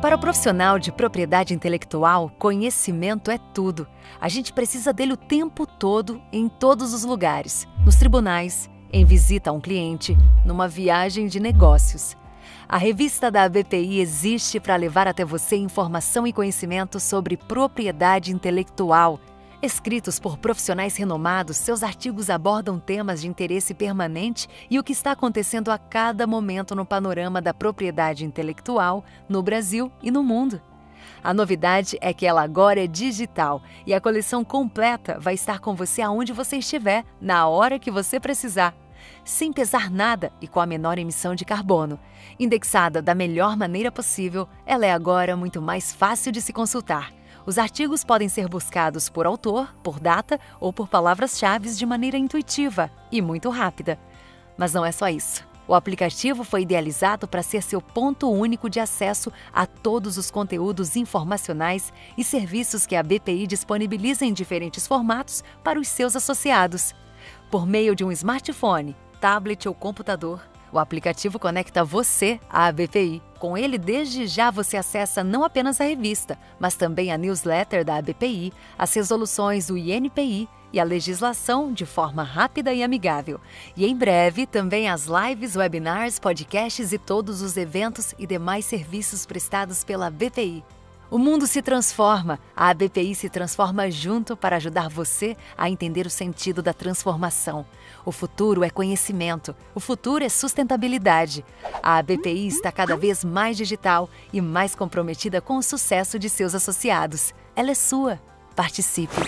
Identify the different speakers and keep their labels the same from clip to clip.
Speaker 1: Para o profissional de propriedade intelectual, conhecimento é tudo. A gente precisa dele o tempo todo, em todos os lugares. Nos tribunais, em visita a um cliente, numa viagem de negócios. A revista da ABPI existe para levar até você informação e conhecimento sobre propriedade intelectual. Escritos por profissionais renomados, seus artigos abordam temas de interesse permanente e o que está acontecendo a cada momento no panorama da propriedade intelectual no Brasil e no mundo. A novidade é que ela agora é digital e a coleção completa vai estar com você aonde você estiver, na hora que você precisar. Sem pesar nada e com a menor emissão de carbono. Indexada da melhor maneira possível, ela é agora muito mais fácil de se consultar. Os artigos podem ser buscados por autor, por data ou por palavras-chave de maneira intuitiva e muito rápida. Mas não é só isso. O aplicativo foi idealizado para ser seu ponto único de acesso a todos os conteúdos informacionais e serviços que a BPI disponibiliza em diferentes formatos para os seus associados. Por meio de um smartphone, tablet ou computador, o aplicativo conecta você à ABPI. Com ele, desde já você acessa não apenas a revista, mas também a newsletter da ABPI, as resoluções do INPI e a legislação de forma rápida e amigável. E em breve, também as lives, webinars, podcasts e todos os eventos e demais serviços prestados pela ABPI. O mundo se transforma, a ABPI se transforma junto para ajudar você a entender o sentido da transformação. O futuro é conhecimento, o futuro é sustentabilidade. A ABPI está cada vez mais digital e mais comprometida com o sucesso de seus associados. Ela é sua. Participe!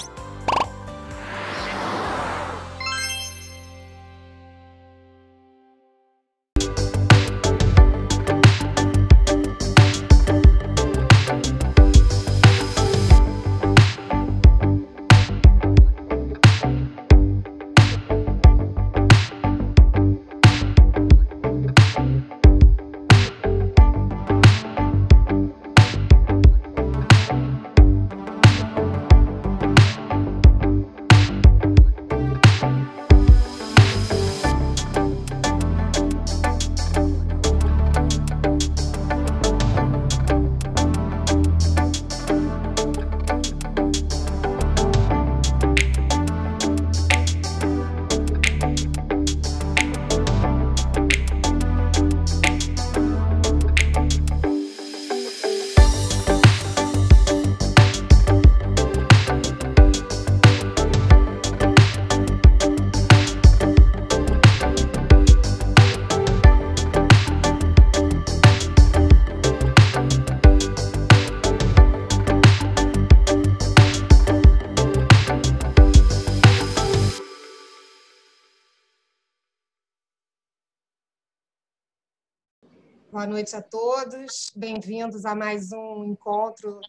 Speaker 2: Boa noite a todos, bem-vindos a mais um encontro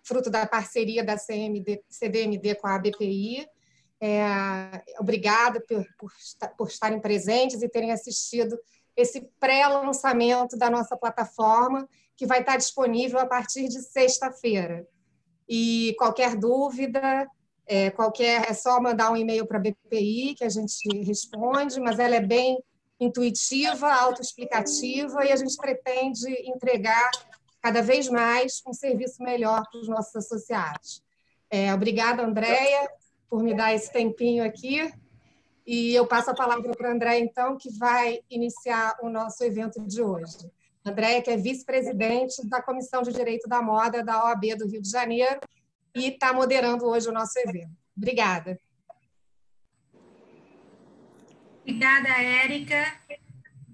Speaker 2: fruto da parceria da CDMD com a ABPI. Obrigada por estarem presentes e terem assistido esse pré-lançamento da nossa plataforma, que vai estar disponível a partir de sexta-feira. E qualquer dúvida, é só mandar um e-mail para a ABPI, que a gente responde, mas ela é bem intuitiva, autoexplicativa, e a gente pretende entregar cada vez mais um serviço melhor para os nossos associados. Obrigada, Andréia, por me dar esse tempinho aqui, e eu passo a palavra para a Andréia, então, que vai iniciar o nosso evento de hoje. Andréia, que é vice-presidente da Comissão de Direito da Moda da OAB do Rio de Janeiro e está moderando hoje o nosso evento. Obrigada.
Speaker 3: Obrigada, Érica.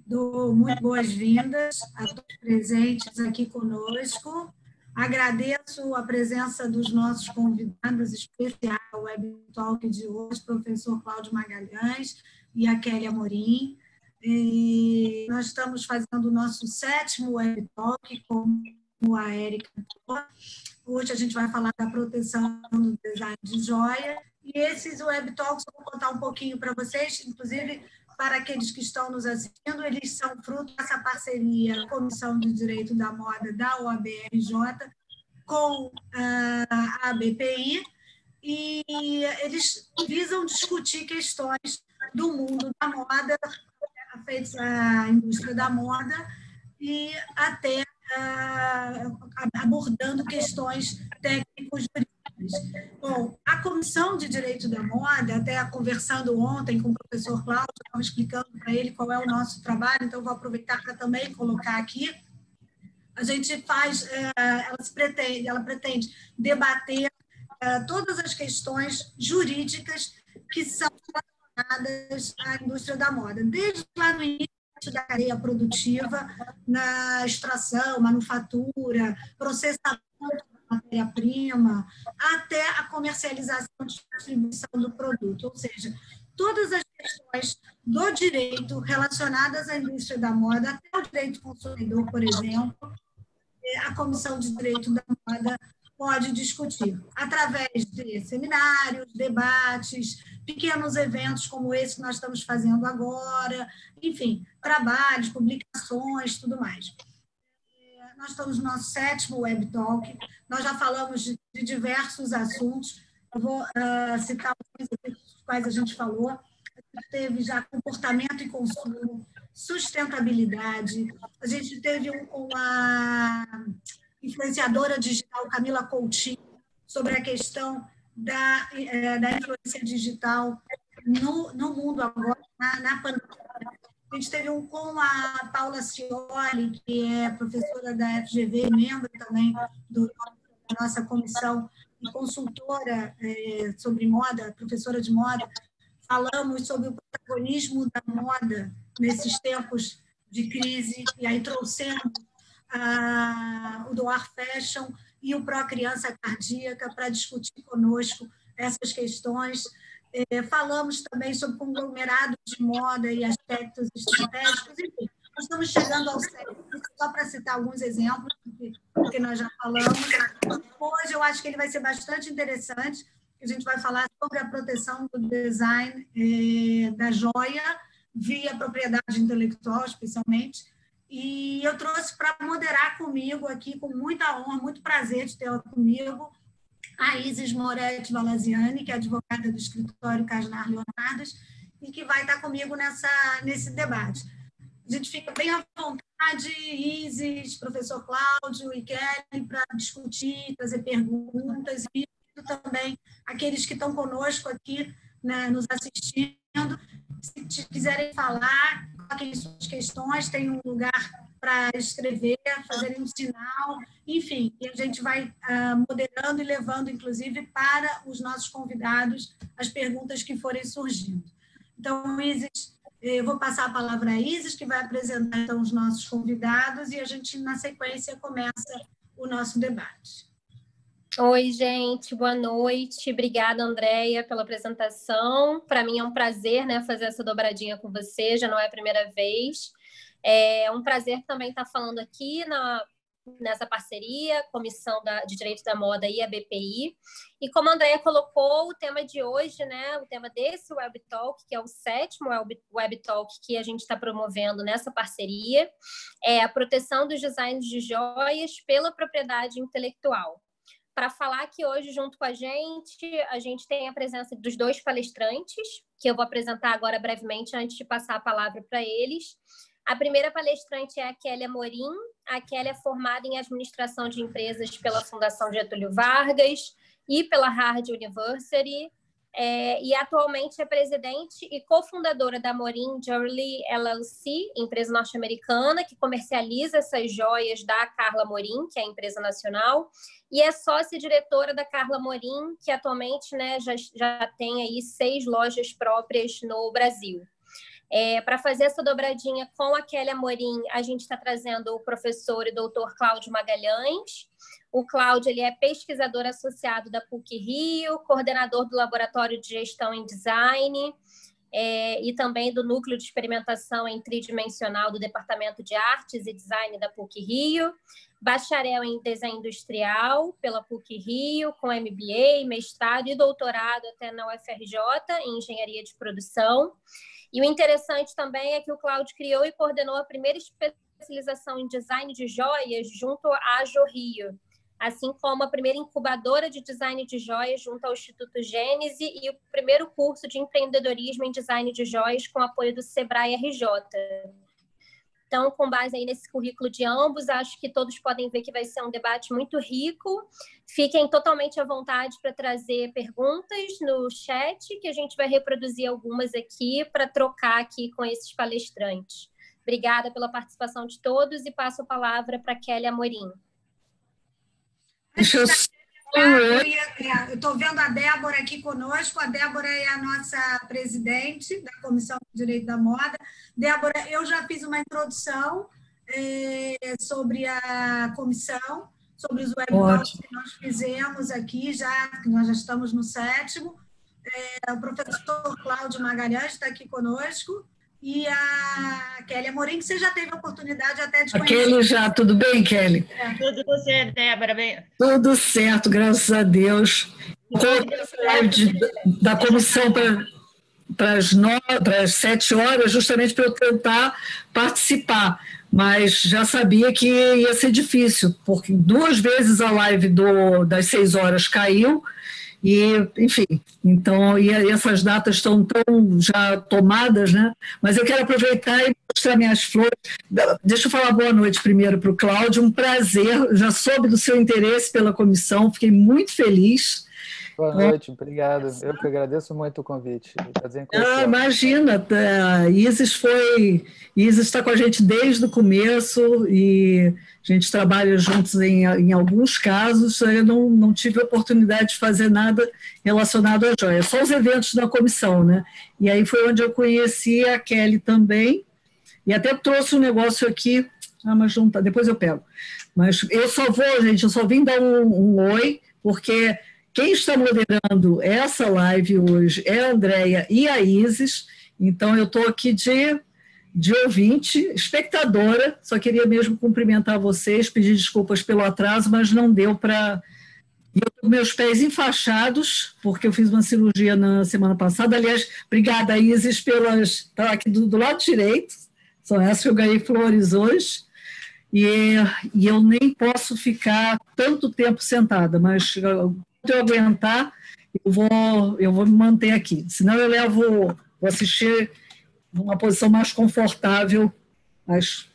Speaker 3: Dou muito boas-vindas a todos presentes aqui conosco. Agradeço a presença dos nossos convidados especiais ao Web Talk de hoje, professor Cláudio Magalhães e a Kelly Amorim. E nós estamos fazendo o nosso 7º Web Talk, como a Érica falou. Hoje a gente vai falar da proteção do design de joia. E esses Web Talks, eu vou contar um pouquinho para vocês, inclusive para aqueles que estão nos assistindo, eles são fruto dessa parceria Comissão de Direito da Moda da OAB-RJ com a ABPI, e eles visam discutir questões do mundo da moda, afeitos à indústria da moda, e até abordando questões técnico-jurídicas. Bom, a Comissão de Direito da Moda, até conversando ontem com o professor Cláudio, estava explicando para ele qual é o nosso trabalho, então vou aproveitar para também colocar aqui. A gente faz, ela pretende debater todas as questões jurídicas que são relacionadas à indústria da moda, desde lá no início da cadeia produtiva, na extração, manufatura, processamento da matéria-prima, até a comercialização e distribuição do produto, ou seja, todas as questões do direito relacionadas à indústria da moda, até o direito do consumidor, por exemplo, a Comissão de Direito da Moda pode discutir, através de seminários, debates, pequenos eventos como esse que nós estamos fazendo agora, enfim, trabalhos, publicações, tudo mais. Nós estamos no nosso 7º Web Talk, nós já falamos de diversos assuntos, eu vou citar alguns dos quais a gente falou. A gente teve já comportamento e consumo, sustentabilidade, a gente teve com a influenciadora digital Camila Coutinho sobre a questão da influência digital no mundo agora, na pandemia. A gente teve com a Paula Scioli, que é professora da FGV, membro também da nossa comissão e consultora sobre moda, professora de moda. Falamos sobre o protagonismo da moda nesses tempos de crise, e aí trouxemos o Doar Fashion e o Pro Criança Cardíaca para discutir conosco essas questões. Falamos também sobre conglomerado de moda e aspectos estratégicos. Enfim, nós estamos chegando ao 7, só para citar alguns exemplos do que nós já falamos. Hoje eu acho que ele vai ser bastante interessante. A gente vai falar sobre a proteção do design da joia via propriedade intelectual, especialmente. E eu trouxe para moderar comigo aqui, com muita honra, muito prazer de tê-la comigo, a Isis Moretti Valaziani, que é advogada do escritório Casnar Leonardas, e que vai estar comigo nesse debate. A gente fica bem à vontade, Isis, professor Cláudio e Kelly, para discutir, trazer perguntas, e também aqueles que estão conosco aqui, né, nos assistindo. Se quiserem falar, coloquem suas questões, tem um lugar para escrever, fazerem um sinal, enfim, e a gente vai moderando e levando, inclusive, para os nossos convidados as perguntas que forem surgindo. Então, Isis, eu vou passar a palavra a Isis, que vai apresentar então, os nossos convidados, e a gente, na sequência, começa o nosso debate.
Speaker 4: Oi, gente, boa noite. Obrigada, Andréia, pela apresentação. Para mim é um prazer, né, fazer essa dobradinha com você, já não é a primeira vez. É um prazer também estar falando aqui nessa parceria, Comissão de Direito da Moda e a BPI. E como a Andréia colocou, o tema de hoje, né, o tema desse Web Talk, que é o 7º Web Talk que a gente está promovendo nessa parceria, é a proteção dos designs de joias pela propriedade intelectual. Para falar aqui hoje junto com a gente tem a presença dos 2 palestrantes, que eu vou apresentar agora brevemente antes de passar a palavra para eles. A primeira palestrante é a Kelly Amorim. A Kelly é formada em Administração de Empresas pela Fundação Getúlio Vargas e pela Harvard University, e atualmente é presidente e cofundadora da Amorim Jewelry LLC, empresa norte-americana que comercializa essas joias da Carla Amorim, que é a empresa nacional, e é sócia-diretora da Carla Amorim, que atualmente, né, já tem aí 6 lojas próprias no Brasil. Para fazer essa dobradinha com a Kelly Amorim, a gente está trazendo o professor e doutor Cláudio Magalhães. O Cláudio ele é pesquisador associado da PUC-Rio, coordenador do Laboratório de Gestão em Design e também do Núcleo de Experimentação em Tridimensional do Departamento de Artes e Design da PUC-Rio, bacharel em Design Industrial pela PUC-Rio, com MBA, mestrado e doutorado até na UFRJ em Engenharia de Produção. E o interessante também é que o Cláudio criou e coordenou a primeira especialização em design de joias junto à Jorrio, assim como a primeira incubadora de design de joias junto ao Instituto Gênese e o primeiro curso de empreendedorismo em design de joias com apoio do Sebrae RJ. Então, com base aí nesse currículo de ambos, acho que todos podem ver que vai ser um debate muito rico. Fiquem totalmente à vontade para trazer perguntas no chat, que a gente vai reproduzir algumas aqui para trocar aqui com esses palestrantes. Obrigada pela participação de todos e passo a palavra para Kelly Amorim.
Speaker 3: Eu estou vendo a Débora aqui conosco. A Débora é a nossa presidente da Comissão de Direito da Moda. Débora, eu já fiz uma introdução sobre a comissão, sobre os webinars que nós fizemos aqui, nós já estamos no 7º. O professor Cláudio Magalhães está aqui conosco. E a Kelly Amorim, que você já teve a oportunidade até de conhecer.
Speaker 5: A Kelly já, tudo bem, Kelly?
Speaker 6: Tudo você, Débora? Bem?
Speaker 5: Tudo certo, graças a Deus. Da comissão para as 7 horas, justamente para eu tentar participar, mas já sabia que ia ser difícil, porque 2 vezes a live das 6 horas caiu, e, enfim, então, e essas datas estão tão já tomadas, né? Mas eu quero aproveitar e mostrar minhas flores. Deixa eu falar boa noite primeiro para o Cláudio, um prazer, já soube do seu interesse pela comissão, fiquei muito feliz.
Speaker 7: Boa noite, obrigado. Eu que agradeço muito o convite.
Speaker 5: Imagina, a Isis está com a gente desde o começo e a gente trabalha juntos em alguns casos. Eu não tive a oportunidade de fazer nada relacionado à joia, só os eventos da comissão, né? E aí foi onde eu conheci a Kelly também, e até trouxe um negócio aqui, mas não tá, depois eu pego. Mas eu só vim dar um oi, porque quem está moderando essa live hoje é a Andréia e a Isis, então eu estou aqui de ouvinte, espectadora, só queria mesmo cumprimentar vocês, pedir desculpas pelo atraso, mas não deu para... Eu estou com meus pés enfaixados, porque eu fiz uma cirurgia na semana passada. Aliás, obrigada, Isis, Está aqui do lado direito, são essas que eu ganhei flores hoje, e eu nem posso ficar tanto tempo sentada, mas... eu aguentar, eu vou me manter aqui. Senão eu vou assistir numa posição mais confortável, mas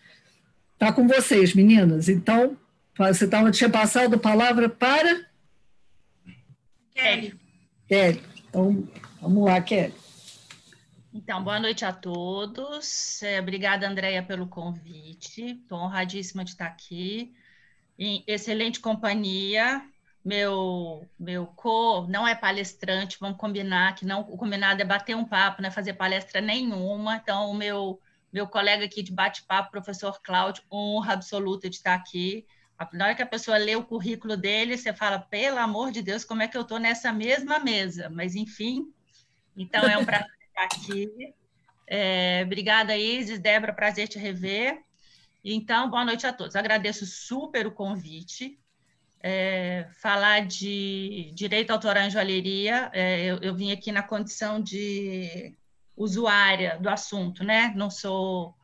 Speaker 5: está com vocês, meninas. Então, você tinha passado a palavra para...
Speaker 6: Kelly.
Speaker 5: Kelly. Então, vamos lá, Kelly.
Speaker 6: Então, boa noite a todos. Obrigada, Andréia, pelo convite. Estou honradíssima de estar aqui. Em excelente companhia. Meu não é palestrante, vamos combinar que não, o combinado é bater um papo, não é fazer palestra nenhuma. Então, o meu colega aqui de bate-papo, professor Cláudio, honra absoluta de estar aqui. Na hora que a pessoa lê o currículo dele, você fala, pelo amor de Deus, como é que eu estou nessa mesma mesa? Mas, enfim, então é um prazer estar aqui. Obrigada, Isis, Débora, prazer te rever. Então, boa noite a todos. Agradeço super o convite. Falar de direito autoral em joalheria, eu vim aqui na condição de usuária do assunto, né? Não sou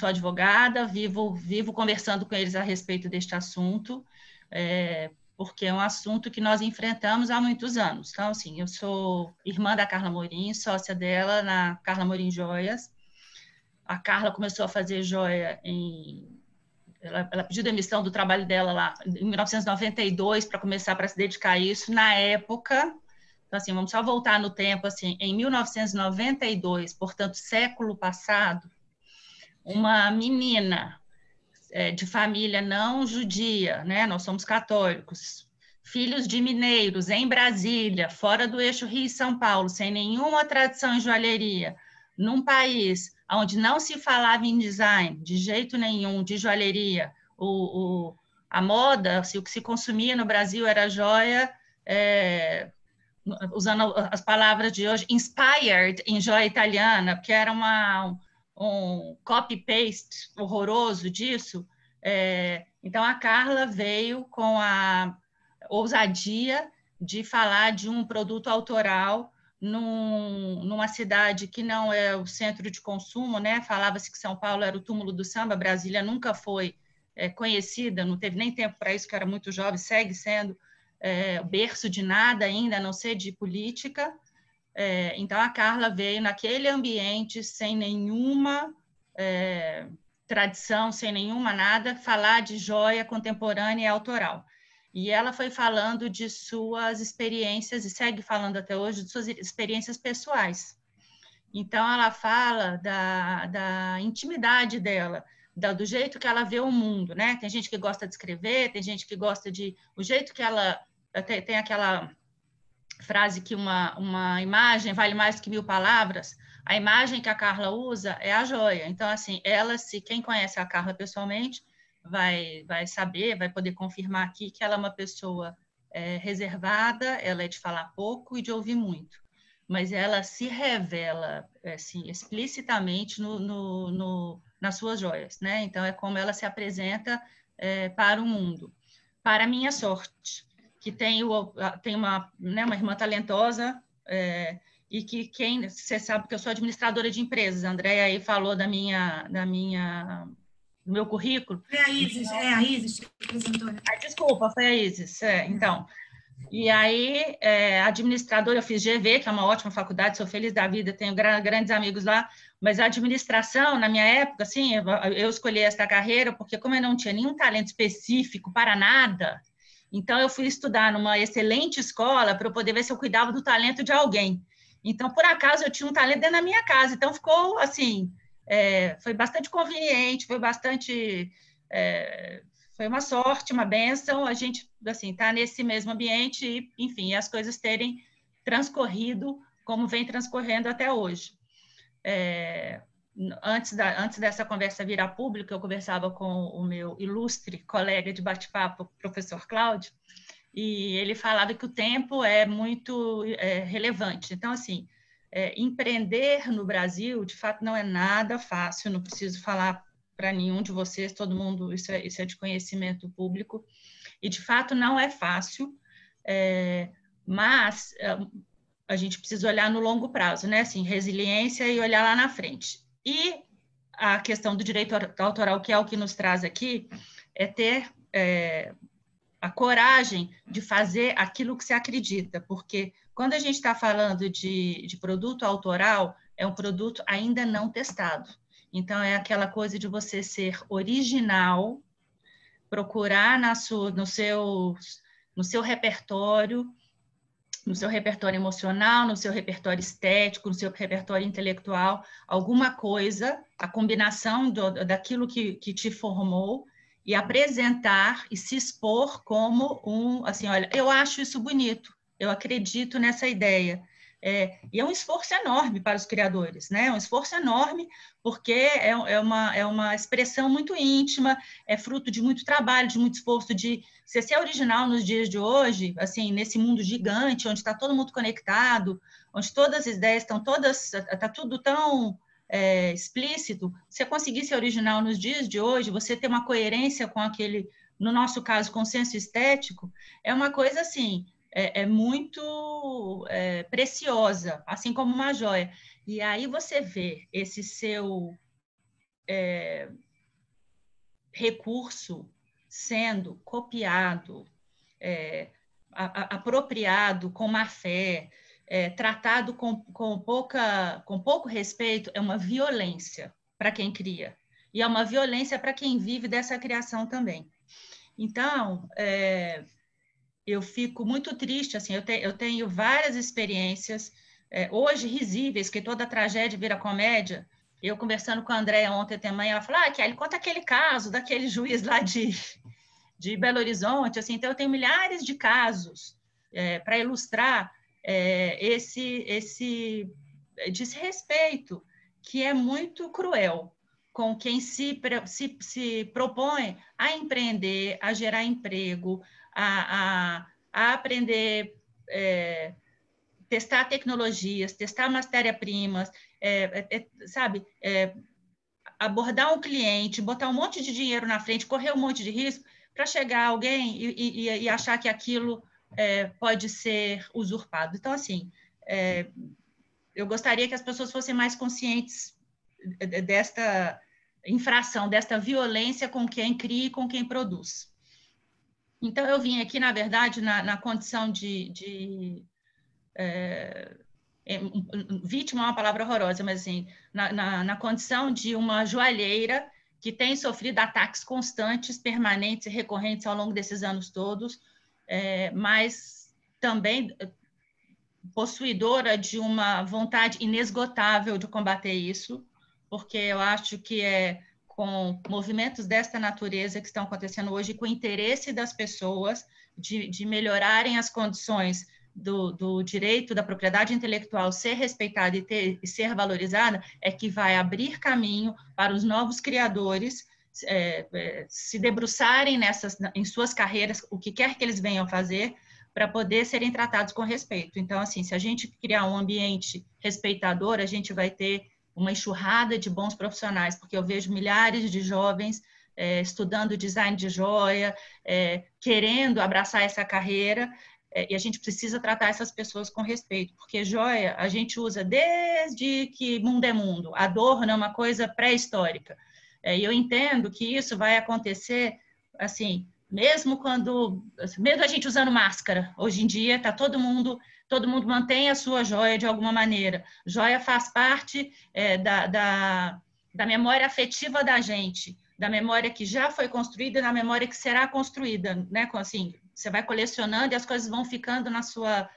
Speaker 6: advogada, vivo conversando com eles a respeito deste assunto, porque é um assunto que nós enfrentamos há muitos anos. Então, assim, eu sou irmã da Carla Amorim, sócia dela na Carla Amorim Joias. A Carla começou a fazer joia ela pediu demissão do trabalho dela lá em 1992 para começar para se dedicar a isso. Na época, então assim, vamos só voltar no tempo, assim, em 1992, portanto, século passado, uma menina de família não judia, né? Nós somos católicos, filhos de mineiros em Brasília, fora do eixo Rio-São Paulo, sem nenhuma tradição em joalheria, num país onde não se falava em design de jeito nenhum, de joalheria, a moda, o que se consumia no Brasil era joia, usando as palavras de hoje, inspired em joia italiana, porque era um copy-paste horroroso disso. Então, a Carla veio com a ousadia de falar de um produto autoral numa cidade que não é o centro de consumo, né? Falava-se que São Paulo era o túmulo do samba, Brasília nunca foi conhecida, não teve nem tempo para isso, que era muito jovem, segue sendo berço de nada ainda, a não ser de política. Então, a Carla veio naquele ambiente sem nenhuma tradição, sem nenhuma nada, falar de joia contemporânea e autoral. E ela foi falando de suas experiências, e segue falando até hoje, de suas experiências pessoais. Então, ela fala da intimidade dela, do jeito que ela vê o mundo, né? Tem gente que gosta de escrever, tem gente que gosta de... O jeito que ela... Tem aquela frase que uma imagem vale mais que 1000 palavras. A imagem que a Carla usa é a joia. Então, assim, quem conhece a Carla pessoalmente vai saber, vai poder confirmar aqui que ela é uma pessoa reservada, ela é de falar pouco e de ouvir muito. Mas ela se revela assim, explicitamente nas suas joias, né? Então, é como ela se apresenta para o mundo. Para minha sorte, que tem uma irmã talentosa, e que você sabe que eu sou administradora de empresas, a Andréia aí falou do meu currículo.
Speaker 3: Foi a Isis que apresentou.
Speaker 6: Desculpa, foi a Isis, então... E aí, administradora, eu fiz GV, que é uma ótima faculdade, sou feliz da vida, tenho grandes amigos lá, mas a administração, na minha época, assim, eu escolhi esta carreira porque, como eu não tinha nenhum talento específico para nada, então eu fui estudar numa excelente escola para eu poder ver se eu cuidava do talento de alguém. Então, por acaso, eu tinha um talento dentro da minha casa, então ficou, assim, foi bastante conveniente, foi bastante... foi uma sorte, uma bênção, a gente, assim, tá nesse mesmo ambiente e, enfim, as coisas terem transcorrido como vem transcorrendo até hoje. Antes dessa conversa virar pública, eu conversava com o meu ilustre colega de bate-papo, professor Cláudio, e ele falava que o tempo é muito relevante. Então, assim, empreender no Brasil, de fato, não é nada fácil, não preciso falar para nenhum de vocês, todo mundo, isso é de conhecimento público, e de fato não é fácil, mas a gente precisa olhar no longo prazo, né? Assim, resiliência e olhar lá na frente. E a questão do direito autoral, que é o que nos traz aqui, é ter a coragem de fazer aquilo que se acredita, porque quando a gente está falando de produto autoral, é um produto ainda não testado. Então, é aquela coisa de você ser original, procurar no seu repertório, no seu repertório emocional, no seu repertório estético, no seu repertório intelectual, alguma coisa, a combinação daquilo que te formou, e apresentar e se expor como assim, olha, eu acho isso bonito, eu acredito nessa ideia. E é um esforço enorme para os criadores, né? É um esforço enorme, porque é uma expressão muito íntima, é fruto de muito trabalho, de muito esforço, de ser original nos dias de hoje, assim, nesse mundo gigante, onde está todo mundo conectado, onde todas as ideias está tudo tão explícito. Você conseguir ser original nos dias de hoje, você ter uma coerência com aquele, no nosso caso, consenso estético, é uma coisa assim... muito preciosa, assim como uma joia. E aí você vê esse seu recurso sendo copiado, apropriado com má fé, tratado com pouco respeito, é uma violência para quem cria. E é uma violência para quem vive dessa criação também. Então, eu fico muito triste, assim, eu tenho várias experiências, hoje risíveis, que toda tragédia vira comédia. Eu conversando com a Andréia ontem também, ela falou, Kelly, conta aquele caso daquele juiz lá de Belo Horizonte, assim, então eu tenho milhares de casos para ilustrar esse desrespeito, que é muito cruel com quem se propõe a empreender, a gerar emprego, a aprender, testar tecnologias, testar matéria-primas, sabe, abordar um cliente, botar um monte de dinheiro na frente, correr um monte de risco para chegar alguém e achar que aquilo pode ser usurpado. Então, assim, eu gostaria que as pessoas fossem mais conscientes desta infração, desta violência com quem cria e com quem produz. Então, eu vim aqui, na verdade, na condição de vítima é uma palavra horrorosa, mas assim, na condição de uma joalheira que tem sofrido ataques constantes, permanentes e recorrentes ao longo desses anos todos, mas também possuidora de uma vontade inesgotável de combater isso, porque eu acho que é com movimentos desta natureza que estão acontecendo hoje, com o interesse das pessoas de melhorarem as condições do direito da propriedade intelectual ser respeitada e ser valorizada, é que vai abrir caminho para os novos criadores se debruçarem em suas carreiras, o que quer que eles venham fazer, para poder serem tratados com respeito. Então, assim, se a gente criar um ambiente respeitador, a gente vai ter uma enxurrada de bons profissionais, porque eu vejo milhares de jovens estudando design de joia, querendo abraçar essa carreira, e a gente precisa tratar essas pessoas com respeito, porque joia a gente usa desde que mundo é mundo, adorno é uma coisa pré-histórica, e eu entendo que isso vai acontecer, assim, mesmo a gente usando máscara, hoje em dia está todo mundo mantém a sua joia de alguma maneira. Joia faz parte da memória afetiva da gente, da memória que já foi construída e da memória que será construída, né? Assim, você vai colecionando e as coisas vão ficando na sua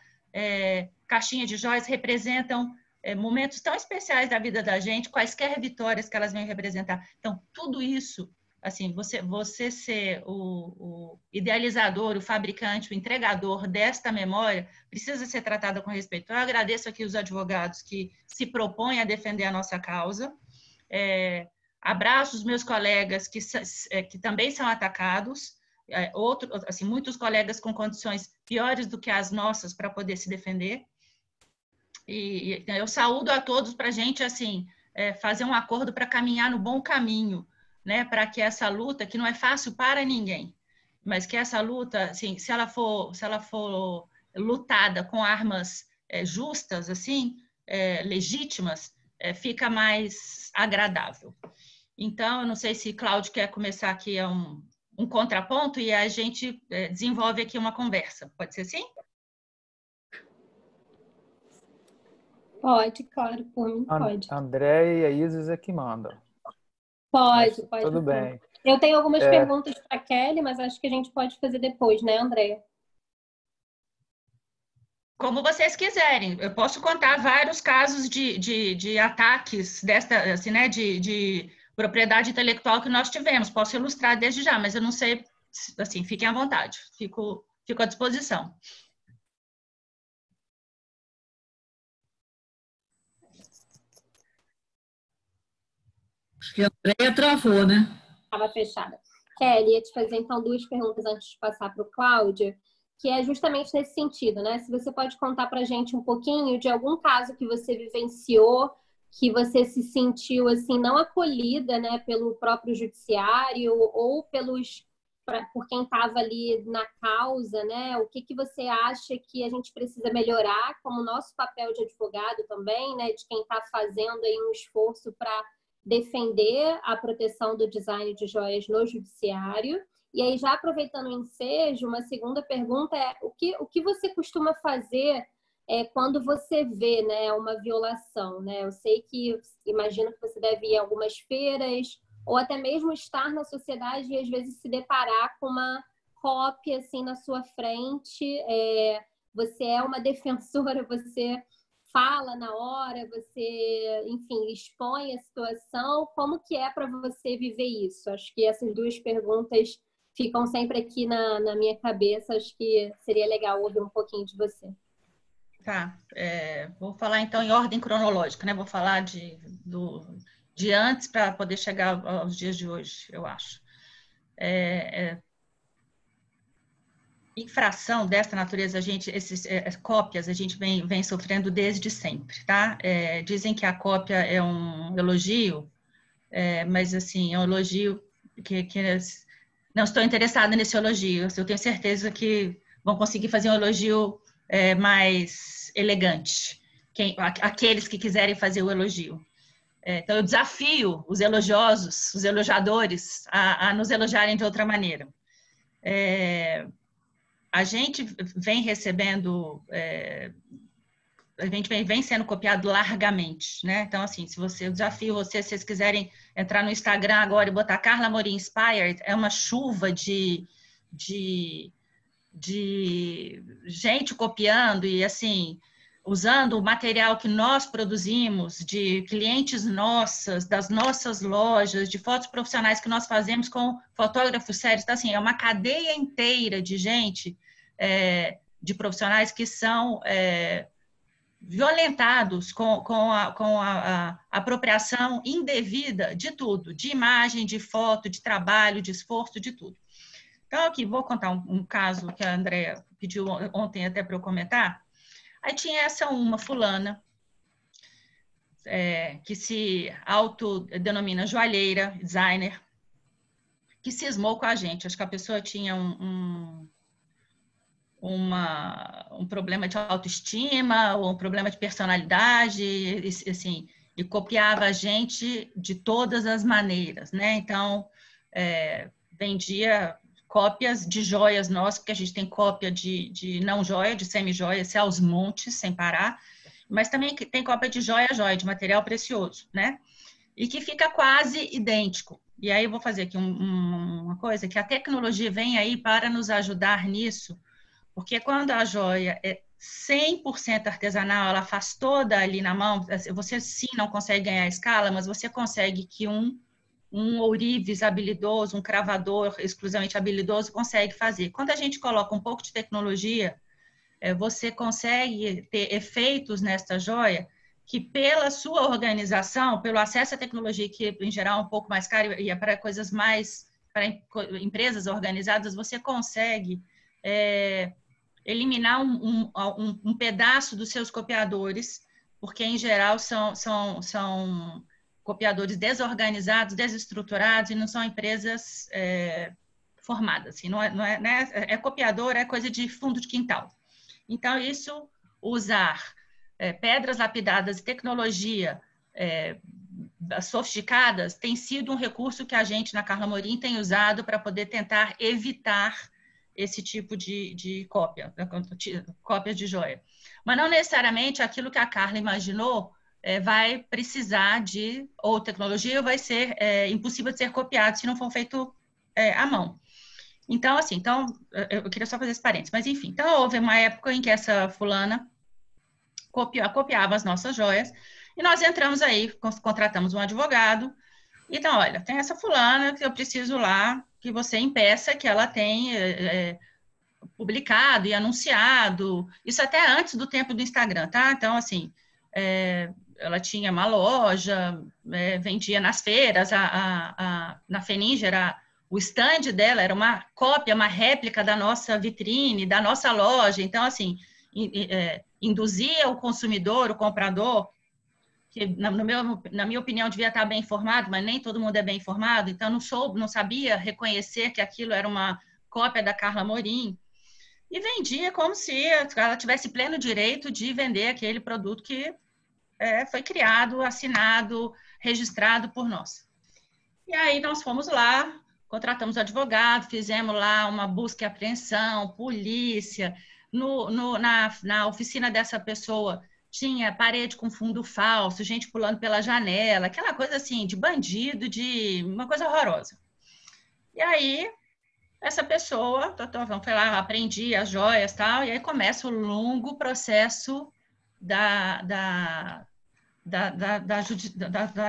Speaker 6: caixinha de joias, representam momentos tão especiais da vida da gente, quaisquer vitórias que elas vêm representar. Então, tudo isso, assim, você ser o idealizador, o fabricante, o entregador desta memória, precisa ser tratada com respeito. Eu agradeço aqui os advogados que se propõem a defender a nossa causa. Abraço os meus colegas que também são atacados, assim, muitos colegas com condições piores do que as nossas para poder se defender. E eu saúdo a todos para a gente, assim, fazer um acordo para caminhar no bom caminho, né, para que essa luta, que não é fácil para ninguém, mas que essa luta, assim, se ela for lutada com armas justas, assim, legítimas, fica mais agradável. Então, eu não sei se Cláudio quer começar aqui um contraponto e a gente desenvolve aqui uma conversa. Pode ser assim?
Speaker 4: Pode, claro, por mim pode.
Speaker 7: André e a Isis é que mandam.
Speaker 4: Pode.
Speaker 7: Tudo bem.
Speaker 4: Eu tenho algumas perguntas para a Kelly, mas acho que a gente pode fazer depois, né, Andréia?
Speaker 6: Como vocês quiserem. Eu posso contar vários casos de ataques assim, né, de propriedade intelectual que nós tivemos. Posso ilustrar desde já, mas eu não sei, assim, fiquem à vontade. Fico à disposição.
Speaker 5: Acho que a Andréia travou, né?
Speaker 4: Estava fechada. Kelly, ia te fazer, então, duas perguntas antes de passar para o Cláudio, que é justamente nesse sentido, né? Se você pode contar para a gente um pouquinho de algum caso que você vivenciou, que você se sentiu, assim, não acolhida, né, pelo próprio judiciário ou por quem estava ali na causa, né? O que você acha que a gente precisa melhorar como nosso papel de advogado também, né? De quem está fazendo aí um esforço para defender a proteção do design de joias no judiciário. E aí, já aproveitando o ensejo, uma segunda pergunta é o que você costuma fazer quando você vê, né, uma violação, né? Eu sei que, imagino que você deve ir a algumas feiras, ou até mesmo estar na sociedade e às vezes se deparar com uma cópia assim na sua frente. Você é uma defensora, você fala na hora, você, enfim, expõe a situação. Como que é para você viver isso? Acho que essas duas perguntas ficam sempre aqui na minha cabeça. Acho que seria legal ouvir um pouquinho de você.
Speaker 6: Tá. Vou falar, então, em ordem cronológica, né? Vou falar de antes para poder chegar aos dias de hoje, eu acho. Infração desta natureza, cópias, a gente vem sofrendo desde sempre, tá? Dizem que a cópia é um elogio, mas, assim, é um elogio que não estou interessada nesse elogio. Eu tenho certeza que vão conseguir fazer um elogio mais elegante, aqueles que quiserem fazer o elogio. Então, eu desafio os elogiosos, os elogiadores, a nos elogiarem de outra maneira. A gente vem recebendo a gente vem sendo copiado largamente, né? Então, assim, eu desafio vocês, se vocês quiserem entrar no Instagram agora e botar Carla Amorim Inspired, é uma chuva de gente copiando e, assim, usando o material que nós produzimos, de clientes nossas, das nossas lojas, de fotos profissionais que nós fazemos com fotógrafos sérios. Então, assim, é uma cadeia inteira de gente, de profissionais que são violentados com a apropriação indevida de tudo, de imagem, de foto, de trabalho, de esforço, de tudo. Então, aqui, vou contar um caso que a Andrea pediu ontem até para eu comentar. Aí tinha uma fulana, que se autodenomina joalheira, designer, que cismou com a gente. Acho que a pessoa tinha um problema de autoestima ou um problema de personalidade, assim, e copiava a gente de todas as maneiras, né? Então, vendia cópias de joias nossas, porque a gente tem cópia de não joia, de semi-joia, aos montes, sem parar, mas também tem cópia de joia, de material precioso, né? E que fica quase idêntico. E aí eu vou fazer aqui uma coisa, que a tecnologia vem aí para nos ajudar nisso, porque quando a joia é 100% artesanal, ela faz toda ali na mão, você sim não consegue ganhar escala, mas você consegue que um ourives habilidoso, um cravador exclusivamente habilidoso consegue fazer. Quando a gente coloca um pouco de tecnologia, você consegue ter efeitos nesta joia que, pela sua organização, pelo acesso à tecnologia, que em geral é um pouco mais caro e é para coisas mais, para empresas organizadas, você consegue eliminar um pedaço dos seus copiadores, porque em geral são copiadores desorganizados, desestruturados, e não são empresas formadas. Assim, não é copiador, é coisa de fundo de quintal. Então, isso, usar pedras lapidadas e tecnologia sofisticadas tem sido um recurso que a gente, na Carla Amorim, tem usado para poder tentar evitar esse tipo de cópia de joia. Mas não necessariamente aquilo que a Carla imaginou vai precisar de ou tecnologia, ou vai ser impossível de ser copiado se não for feito à mão. Então, assim, eu queria só fazer esse parênteses, mas enfim. Então, houve uma época em que essa fulana copiava as nossas joias, e nós entramos aí, contratamos um advogado. Então, olha, tem essa fulana que eu preciso lá que você impeça que ela tenha publicado e anunciado, isso até antes do tempo do Instagram, tá? Então, assim, ela tinha uma loja, vendia nas feiras, na Feninger, o stand dela era uma cópia, uma réplica da nossa vitrine, da nossa loja. Então, assim, induzia o consumidor, o comprador, que na minha opinião devia estar bem informado, mas nem todo mundo é bem informado, então não sabia reconhecer que aquilo era uma cópia da Carla Amorim, e vendia como se ela tivesse pleno direito de vender aquele produto que foi criado, assinado, registrado por nós. E aí nós fomos lá, contratamos advogado, fizemos lá uma busca e apreensão, polícia, na oficina dessa pessoa tinha parede com fundo falso, gente pulando pela janela, aquela coisa assim, de bandido, de uma coisa horrorosa. E aí, essa pessoa, foi lá, aprendi as joias e tal, e aí começa o longo processo da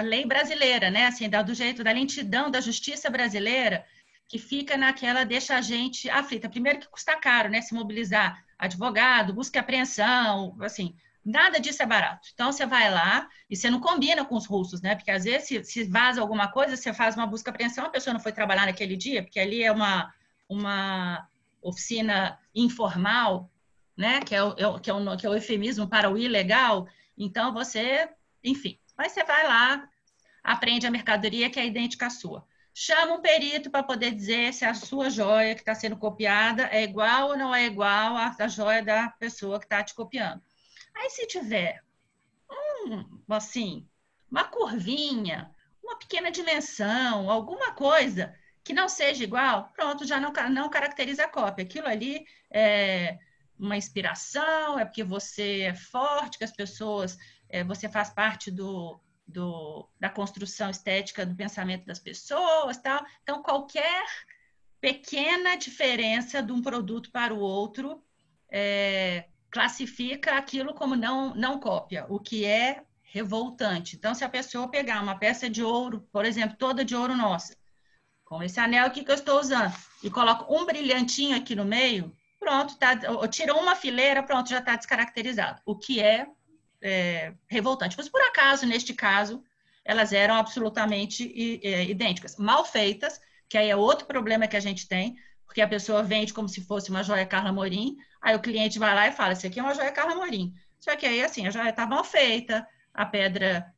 Speaker 6: lei brasileira, né? Assim, do jeito, da lentidão da justiça brasileira, que fica naquela, deixa a gente aflita. Primeiro que custa caro, né? Se mobilizar advogado, busca e apreensão, assim, nada disso é barato. Então, você vai lá e você não combina com os russos, né? Porque, às vezes, se vaza alguma coisa, você faz uma busca e apreensão, a pessoa não foi trabalhar naquele dia, porque ali é uma oficina informal, né? Que é o eufemismo para o ilegal. Então, você, enfim, mas você vai lá, aprende a mercadoria que é idêntica à sua. Chama um perito para poder dizer se a sua joia que está sendo copiada é igual ou não é igual à joia da pessoa que está te copiando. Aí, se tiver, assim, uma curvinha, uma pequena dimensão, alguma coisa que não seja igual, pronto, já não caracteriza a cópia. Aquilo ali uma inspiração, é porque você é forte, que as pessoas, você faz parte da construção estética do pensamento das pessoas, tal. Então, qualquer pequena diferença de um produto para o outro classifica aquilo como não cópia, o que é revoltante. Então, se a pessoa pegar uma peça de ouro, por exemplo, toda de ouro nossa, com esse anel aqui que eu estou usando, e coloco um brilhantinho aqui no meio, pronto, tira uma fileira, pronto, já está descaracterizado, o que é revoltante. Mas, por acaso, neste caso, elas eram absolutamente idênticas, mal feitas, que aí é outro problema que a gente tem, porque a pessoa vende como se fosse uma joia Carla Morim, aí o cliente vai lá e fala, isso aqui é uma joia Carla Morim. Só que aí, assim, a joia está mal feita, a pedra,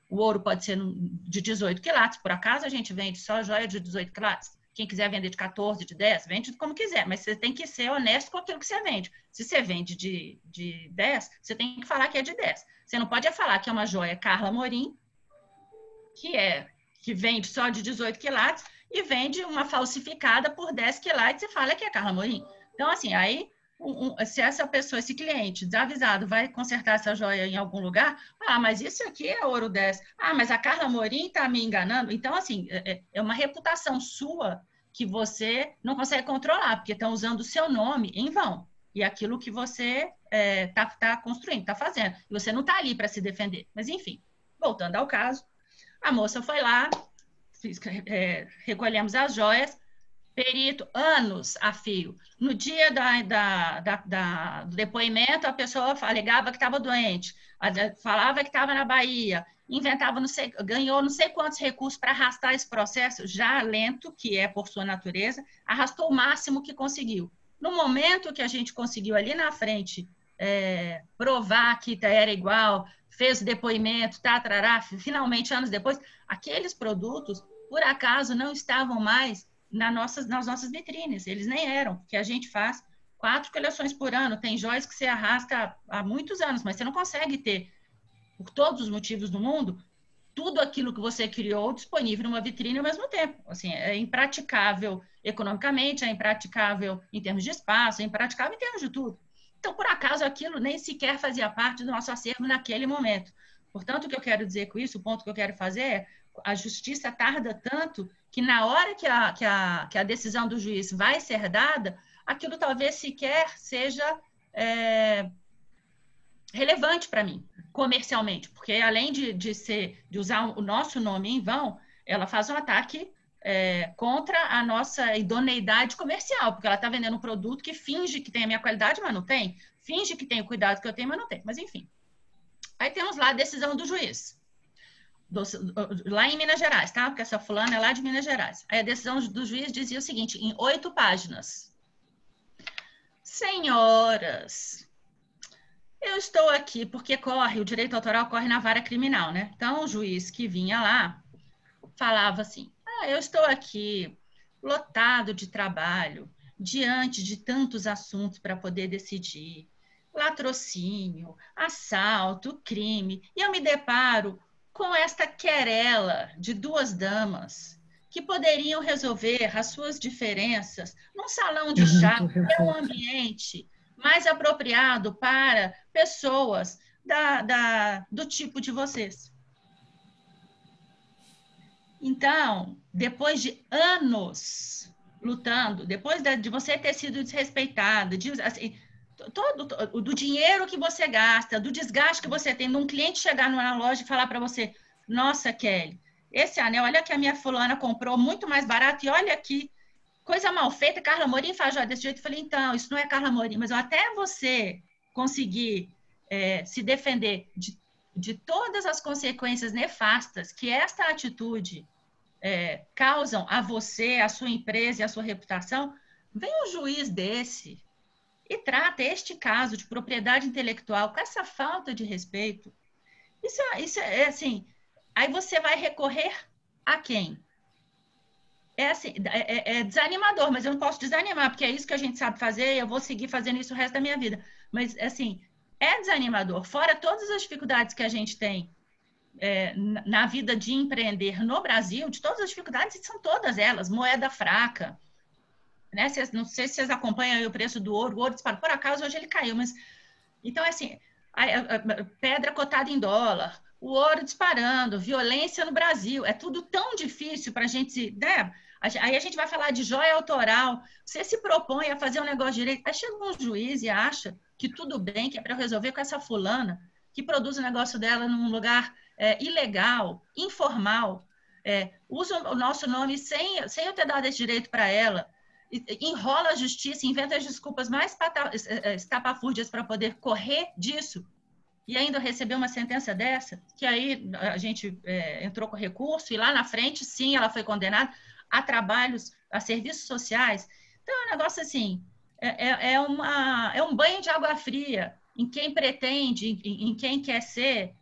Speaker 6: o ouro pode ser de 18 quilates, por acaso a gente vende só joia de 18 quilates. Quem quiser vender de 14, de 10, vende como quiser, mas você tem que ser honesto com aquilo que você vende. Se você vende de 10, você tem que falar que é de 10. Você não pode falar que é uma joia Carla Morim, que vende só de 18 quilates, e vende uma falsificada por 10 quilates e fala que é Carla Morim. Então, assim, aí, se essa pessoa, esse cliente desavisado, vai consertar essa joia em algum lugar, mas isso aqui é ouro 10. Mas a Carla Morim está me enganando. Então, assim, é uma reputação sua que você não consegue controlar, porque estão usando o seu nome em vão. E aquilo que você está construindo, está fazendo. E você não está ali para se defender. Mas, enfim, voltando ao caso, a moça foi lá, recolhemos as joias, perito, anos a fio. No dia do depoimento, a pessoa alegava que estava doente, falava que estava na Bahia, inventava, ganhou não sei quantos recursos para arrastar esse processo, já lento, que é por sua natureza, arrastou o máximo que conseguiu. No momento que a gente conseguiu ali na frente provar que era igual, fez o depoimento, finalmente, anos depois, aqueles produtos, por acaso, não estavam mais nas nossas vitrines. Eles nem eram, porque a gente faz 4 coleções por ano. Tem joias que você arrasta há muitos anos, mas você não consegue ter, por todos os motivos do mundo, tudo aquilo que você criou disponível numa vitrine ao mesmo tempo. Assim, é impraticável economicamente, é impraticável em termos de espaço, é impraticável em termos de tudo. Então, por acaso, aquilo nem sequer fazia parte do nosso acervo naquele momento. Portanto, o que eu quero dizer com isso, o ponto que eu quero fazer é a justiça tarda tanto que na hora que a decisão do juiz vai ser dada, aquilo talvez sequer seja relevante para mim, comercialmente, porque além de usar o nosso nome em vão, ela faz um ataque contra a nossa idoneidade comercial, porque ela está vendendo um produto que finge que tem a minha qualidade, mas não tem, finge que tem o cuidado que eu tenho, mas não tem, mas enfim. Aí temos lá a decisão do juiz, lá em Minas Gerais, tá? Porque essa fulana é lá de Minas Gerais. Aí a decisão do juiz dizia o seguinte, em 8 páginas. Senhoras, eu estou aqui porque o direito autoral corre na vara criminal, né? Então, o juiz que vinha lá falava assim, eu estou aqui lotado de trabalho, diante de tantos assuntos para poder decidir, latrocínio, assalto, crime, e eu me deparo com esta querela de 2 damas que poderiam resolver as suas diferenças num salão de chá, que é um ambiente mais apropriado para pessoas do tipo de vocês. Então, depois de anos lutando, depois de você ter sido desrespeitada, do dinheiro que você gasta, do desgaste que você tem, de um cliente chegar na loja e falar para você, nossa, Kelly, esse anel, olha que a minha fulana comprou muito mais barato e olha aqui, coisa mal feita, Carla Morim faz joia desse jeito. Eu falei, então, isso não é Carla Morim, mas até você conseguir se defender de todas as consequências nefastas que esta atitude causam a você, a sua empresa e a sua reputação, vem um juiz desse e trata este caso de propriedade intelectual com essa falta de respeito. Isso é assim, aí você vai recorrer a quem? É desanimador, mas eu não posso desanimar, porque é isso que a gente sabe fazer e eu vou seguir fazendo isso o resto da minha vida. Mas, assim, é desanimador. Fora todas as dificuldades que a gente tem na vida de empreender no Brasil, de todas as dificuldades, são todas elas, moeda fraca, né? Não sei se vocês acompanham aí o preço do ouro. O ouro disparou. Por acaso, hoje ele caiu, mas... Então, assim, a pedra cotada em dólar, o ouro disparando, violência no Brasil. É tudo tão difícil para a gente... Né? Aí a gente vai falar de joia autoral. Você se propõe a fazer um negócio direito. Aí chega um juiz e acha que tudo bem, que é para resolver com essa fulana que produz o negócio dela num lugar ilegal, informal, usa o nosso nome sem eu ter dado esse direito para ela, enrola a justiça, inventa as desculpas mais estapafúrdias para poder correr disso, e ainda receber uma sentença dessa, que aí a gente entrou com recurso, e lá na frente, sim, ela foi condenada a trabalhos, a serviços sociais. Então, é um negócio assim, é um banho de água fria em quem pretende, em quem quer ser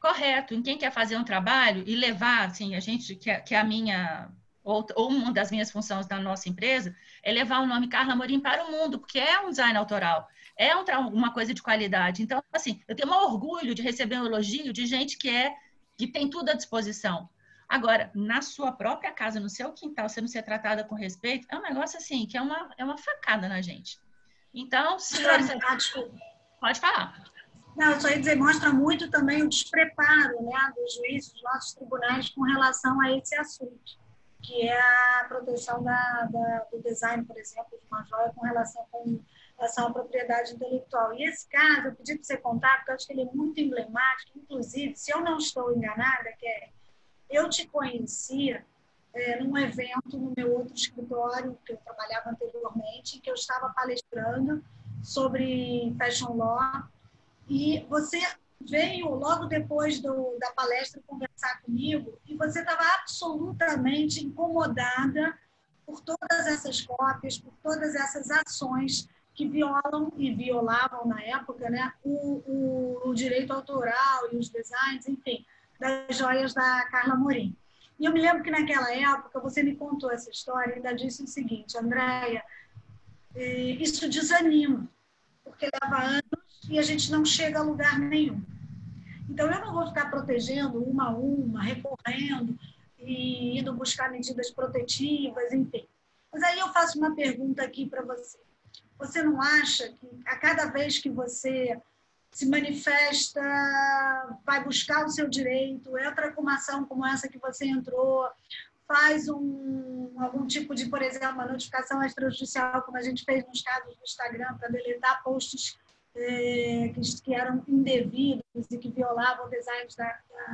Speaker 6: correto, em quem quer fazer um trabalho e levar, assim, a gente, que a minha, ou uma das minhas funções da nossa empresa, é levar o nome Carla Amorim para o mundo, porque é um design autoral, é uma coisa de qualidade. Então, assim, eu tenho um orgulho de receber um elogio de gente que tem tudo à disposição. Agora, na sua própria casa, no seu quintal, você não ser tratada com respeito, é um negócio assim, que é uma facada na gente. Então, senhores, pode falar.
Speaker 3: Não, eu só ia dizer, mostra muito também o despreparo, né, dos juízes, dos nossos tribunais com relação a esse assunto, que é a proteção do design, por exemplo, de uma joia com relação à propriedade intelectual. E esse caso, eu pedi para você contar, porque eu acho que ele é muito emblemático, inclusive, se eu não estou enganada, eu te conhecia num evento no meu outro escritório, que eu trabalhava anteriormente, que eu estava palestrando sobre fashion law, e você veio logo depois da palestra conversar comigo, e você estava absolutamente incomodada por todas essas cópias, por todas essas ações que violam e violavam na época, né, o direito autoral e os designs, enfim, das joias da Carla Amorim. E eu me lembro que naquela época você me contou essa história e ainda disse o seguinte: Andréia, isso desanima, porque leva anos e a gente não chega a lugar nenhum. Então, eu não vou ficar protegendo uma a uma, recorrendo e indo buscar medidas protetivas, enfim. Mas aí eu faço uma pergunta aqui para você. Você não acha que a cada vez que você se manifesta, vai buscar o seu direito, entra com uma ação como essa que você entrou, faz algum tipo de, por exemplo, uma notificação extrajudicial, como a gente fez nos casos do Instagram, para deletar posts que eram indevidos e que violavam designs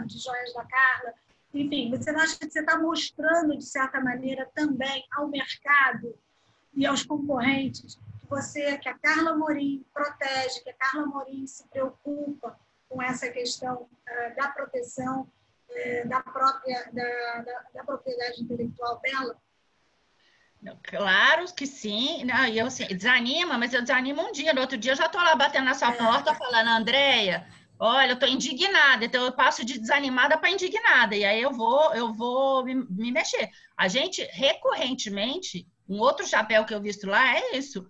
Speaker 3: de joias da Carla. Enfim, você não acha que você está mostrando, de certa maneira, também ao mercado e aos concorrentes que a Carla Amorim protege, que a Carla Amorim se preocupa com essa questão da proteção da propriedade intelectual dela?
Speaker 6: Claro que sim. Não, eu assim, desanima, mas eu desanimo um dia. No outro dia eu já estou lá batendo na sua porta falando: Andréia, olha, eu estou indignada. Então eu passo de desanimada para indignada. E aí eu vou me mexer. A gente, recorrentemente, um outro chapéu que eu visto lá é isso.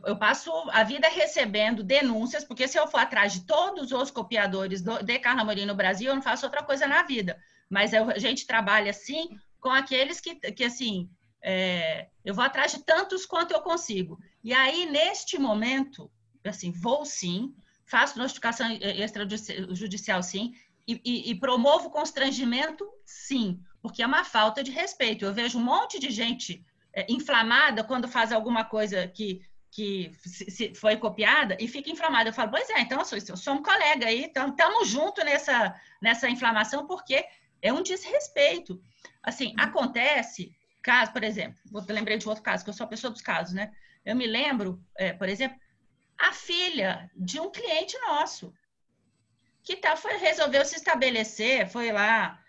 Speaker 6: Eu passo a vida recebendo denúncias, porque se eu for atrás de todos os copiadores de Carla Amorim no Brasil, eu não faço outra coisa na vida. Mas a gente trabalha assim com aqueles que assim, eu vou atrás de tantos quanto eu consigo. E aí, neste momento, assim, vou sim, faço notificação extrajudicial sim, e promovo constrangimento sim, porque é uma falta de respeito. Eu vejo um monte de gente inflamada quando faz alguma coisa que foi copiada e fica inflamada. Eu falo: pois é, então eu sou um colega aí, estamos juntos nessa inflamação, porque é um desrespeito. Assim, acontece, caso, por exemplo, lembrei de outro caso, que eu sou a pessoa dos casos, né? Eu me lembro, por exemplo, a filha de um cliente nosso, que resolveu se estabelecer, foi lá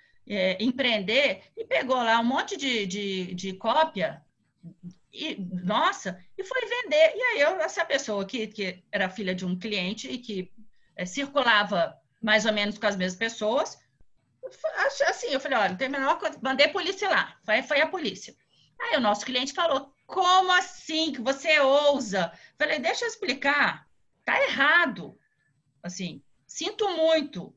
Speaker 6: empreender e pegou lá um monte de cópia, e foi vender. E aí essa pessoa que era filha de um cliente e que circulava mais ou menos com as mesmas pessoas, assim, eu falei: olha, não tem a menor coisa, mandei a polícia lá, foi a polícia. Aí o nosso cliente falou: como assim que você ousa? Falei: deixa eu explicar, tá errado, assim, sinto muito,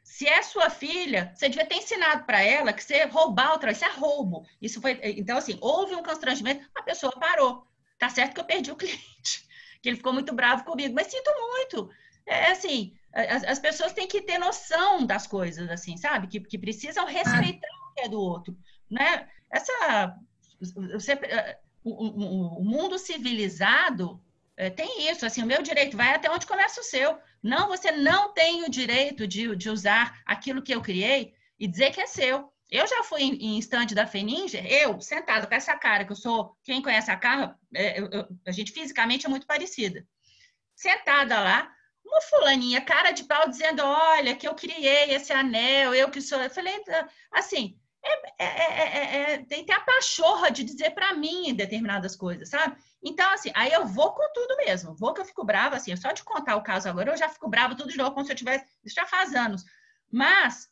Speaker 6: Se é sua filha, você devia ter ensinado para ela que você roubar o trabalho, isso é roubo. Isso foi, então, assim, houve um constrangimento, a pessoa parou. Tá certo que eu perdi o cliente, que ele ficou muito bravo comigo, mas sinto muito. É assim, as pessoas têm que ter noção das coisas, assim, sabe? Que precisam respeitar o que é do outro, né? O mundo civilizado tem isso, assim, o meu direito vai até onde começa o seu. Não, você não tem o direito de usar aquilo que eu criei e dizer que é seu. Eu já fui em stand da Feninger, eu, sentada com essa cara, que eu sou, quem conhece a Carla, a gente fisicamente é muito parecida. Sentada lá, uma fulaninha, cara de pau, dizendo, olha, que eu criei esse anel, eu que sou... Eu falei, assim, tem a pachorra de dizer para mim determinadas coisas, sabe? Então, assim, aí eu vou com tudo mesmo. Vou que eu fico brava, assim, só de contar o caso agora, eu já fico brava tudo de novo, como se eu tivesse... Isso já faz anos. Mas...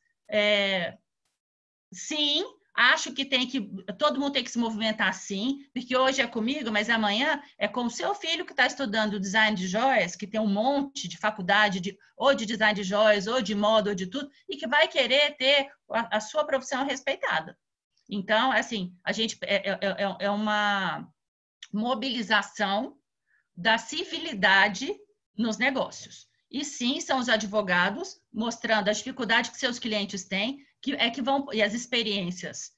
Speaker 6: sim, acho que todo mundo tem que se movimentar assim, porque hoje é comigo, mas amanhã é com o seu filho que está estudando design de joias, que tem um monte de faculdade ou de design de joias, ou de moda, ou de tudo, e que vai querer ter a sua profissão respeitada. Então, assim, a gente é uma mobilização da civilidade nos negócios. E sim, são os advogados mostrando a dificuldade que seus clientes têm, e as experiências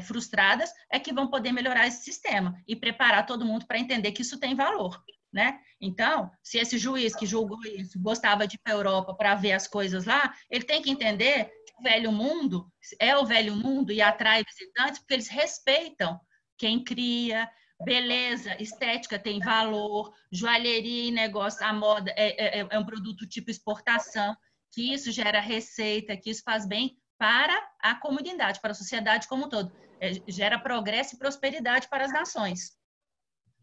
Speaker 6: frustradas é que vão poder melhorar esse sistema e preparar todo mundo para entender que isso tem valor, né? Então, se esse juiz que julgou isso gostava de ir para a Europa para ver as coisas lá, ele tem que entender que o velho mundo é o velho mundo e atrai visitantes porque eles respeitam quem cria, beleza, estética tem valor, joalheria e negócio, a moda é um produto tipo exportação, que isso gera receita, que isso faz bem para a comunidade, para a sociedade como um todo. Gera progresso e prosperidade para as nações.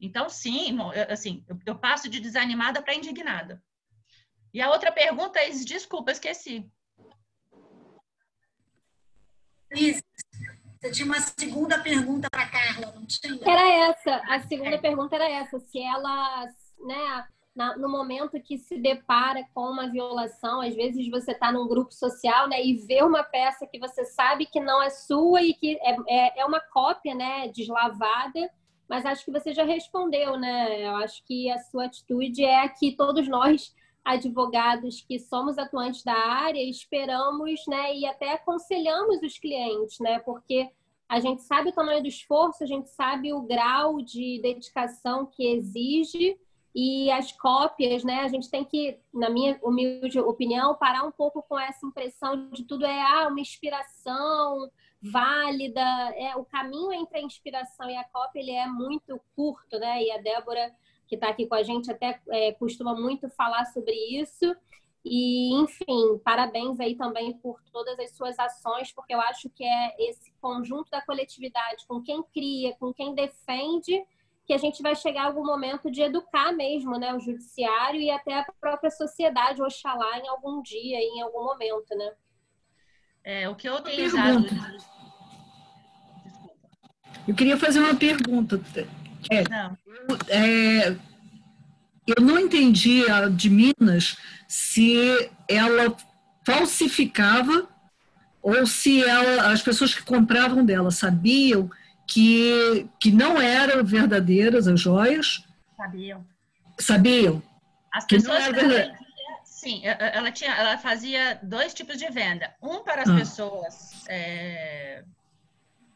Speaker 6: Então, sim, assim, eu passo de desanimada para indignada. E a outra pergunta é, desculpa, esqueci.
Speaker 3: Isso. Você tinha uma segunda pergunta para a Carla, não tinha?
Speaker 4: Era essa, a segunda pergunta era essa, se ela, né, no momento que se depara com uma violação, às vezes você está num grupo social, né, e vê uma peça que você sabe que não é sua e que é uma cópia, né, deslavada, mas acho que você já respondeu, né? Eu acho que a sua atitude é que todos nós, advogados que somos atuantes da área, esperamos, né, e até aconselhamos os clientes, né, porque a gente sabe o tamanho do esforço, a gente sabe o grau de dedicação que exige. E as cópias, né? A gente tem que, na minha humilde opinião, parar um pouco com essa impressão de tudo uma inspiração válida. O caminho entre a inspiração e a cópia ele é muito curto, né? E a Débora, que está aqui com a gente, até costuma muito falar sobre isso. E, enfim, parabéns aí também por todas as suas ações, porque eu acho que é esse conjunto da coletividade com quem cria, com quem defende, que a gente vai chegar a algum momento de educar mesmo, né, o judiciário e até a própria sociedade, oxalá, em algum dia, em algum momento, né?
Speaker 6: O que eu tenho usado...
Speaker 5: Eu queria fazer uma pergunta. Eu não entendi a de Minas se ela falsificava ou se as pessoas que compravam dela sabiam que não eram verdadeiras as joias. Sabiam.
Speaker 6: As pessoas sim, ela fazia 2 tipos de venda. Um para as pessoas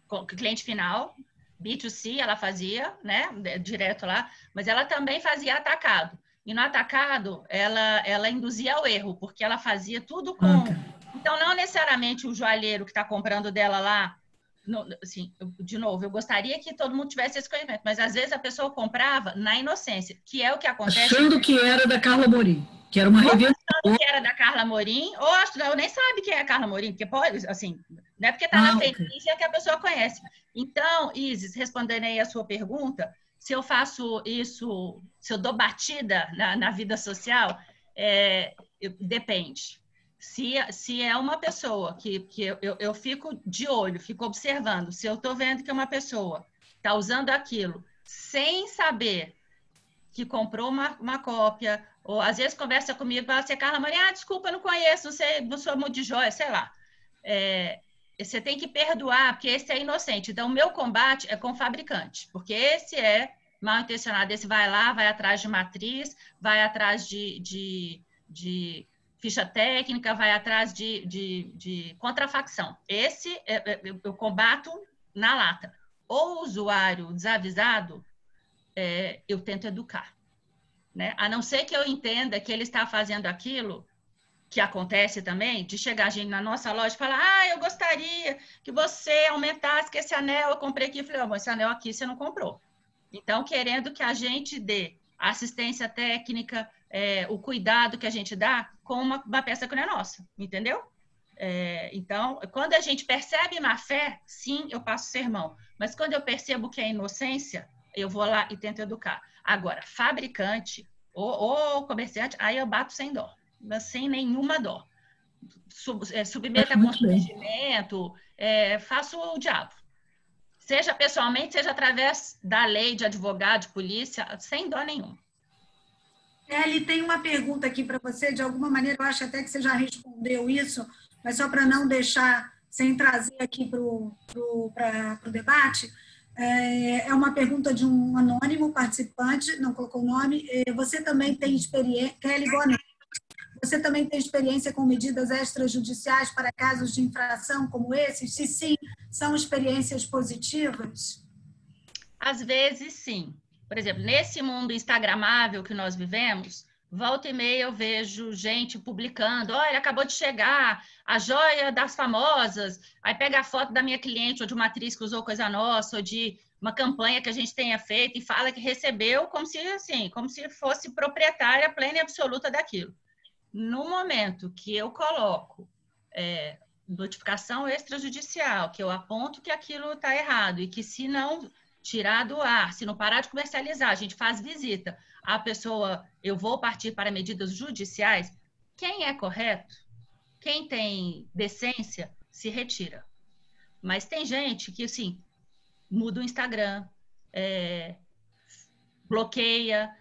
Speaker 6: com cliente final, B2C, ela fazia, né, direto lá, mas ela também fazia atacado. E no atacado, ela induzia ao erro, porque ela fazia tudo com... Então, não necessariamente o joalheiro que está comprando dela lá, assim, de novo, eu gostaria que todo mundo tivesse esse conhecimento, mas às vezes a pessoa comprava na inocência, que é o que acontece...
Speaker 5: Achando que era da Carla Morim, que era uma revenda...
Speaker 6: Achando que era da Carla Morim, ou nem sabe quem é a Carla Morim, porque pode, assim, não é porque está na Fenícia que a pessoa conhece. Então, Isis, respondendo aí a sua pergunta, se eu faço isso, se eu dou batida na vida social, depende. Se é uma pessoa que eu fico de olho, fico observando, se eu estou vendo que uma pessoa está usando aquilo sem saber que comprou uma cópia, Ou às vezes conversa comigo e fala assim, Carla Morim, desculpa, não conheço, não sou muito de joia, sei lá. Você tem que perdoar, porque esse é inocente. Então, o meu combate é com o fabricante, porque esse é mal intencionado. Esse vai lá, vai atrás de matriz, vai atrás de ficha técnica, vai atrás de contrafacção. Esse eu combato na lata. O usuário desavisado, eu tento educar, né? A não ser que eu entenda que ele está fazendo aquilo que acontece também, de chegar a gente na nossa loja e falar, eu gostaria que você aumentasse que esse anel eu comprei aqui. Eu falei, esse anel aqui você não comprou. Então, querendo que a gente dê assistência técnica, o cuidado que a gente dá com uma peça que não é nossa, entendeu? Então, quando a gente percebe má fé, sim, eu passo sermão. Mas quando eu percebo que é inocência, eu vou lá e tento educar. Agora, fabricante ou comerciante, aí eu bato sem dó. Sem nenhuma dó. Submeta a constrangimento, faço o diabo. Seja pessoalmente, seja através da lei, de advogado, de polícia, sem dó nenhuma.
Speaker 3: Kelly, tem uma pergunta aqui para você, de alguma maneira, eu acho até que você já respondeu isso, mas só para não deixar, sem trazer aqui para o debate, é uma pergunta de um anônimo participante, não colocou o nome. Você também tem experiência, Kelly, boa noite. Você também tem experiência com medidas extrajudiciais para casos de infração como esses? Se sim, são experiências positivas?
Speaker 6: Às vezes, sim. Por exemplo, nesse mundo instagramável que nós vivemos, volta e meia eu vejo gente publicando, olha, acabou de chegar a joia das famosas, aí pega a foto da minha cliente ou de uma atriz que usou coisa nossa, ou de uma campanha que a gente tenha feito e fala que recebeu como se fosse proprietária plena e absoluta daquilo. No momento que eu coloco notificação extrajudicial, que eu aponto que aquilo está errado e que se não tirar do ar, se não parar de comercializar, a gente faz visita, a pessoa, eu vou partir para medidas judiciais, quem é correto, quem tem decência, se retira. Mas tem gente que, assim, muda o Instagram, bloqueia,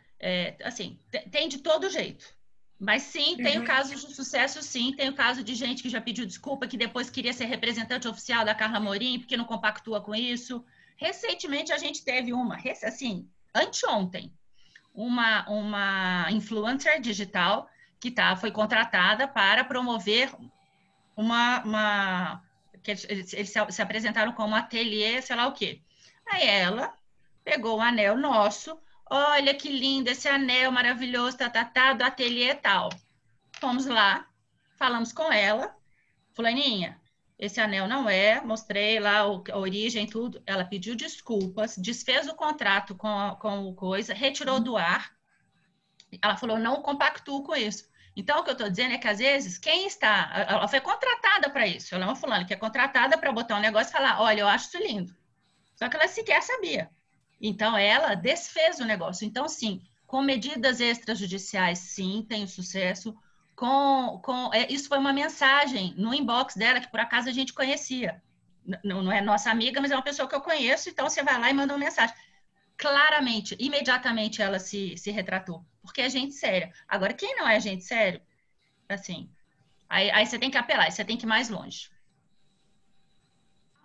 Speaker 6: assim, tem de todo jeito. Mas sim, tem o caso de sucesso, sim. Tem o caso de gente que já pediu desculpa, que depois queria ser representante oficial da Carla Morim, porque não compactua com isso. Recentemente, a gente teve assim, anteontem, uma influencer digital que foi contratada para promover que eles se apresentaram como ateliê, sei lá o quê. Aí ela pegou o anel nosso, olha que lindo esse anel maravilhoso, do ateliê tal. Fomos lá, falamos com ela, fulaninha, esse anel não mostrei lá a origem, tudo. Ela pediu desculpas, desfez o contrato com o coisa, retirou do ar. Ela falou, não compactuo com isso. Então, o que eu estou dizendo é que, às vezes, ela foi contratada para isso. Ela é uma fulana que é contratada para botar um negócio e falar, olha, eu acho isso lindo. Só que ela sequer sabia. Então, ela desfez o negócio. Então, sim, com medidas extrajudiciais, sim, tem sucesso. Isso foi uma mensagem no inbox dela, que por acaso a gente conhecia. Não é nossa amiga, mas é uma pessoa que eu conheço, então você vai lá e manda uma mensagem. Claramente, imediatamente ela se retratou, porque é gente séria. Agora, quem não é gente sério, assim, aí você tem que apelar, você tem que ir mais longe.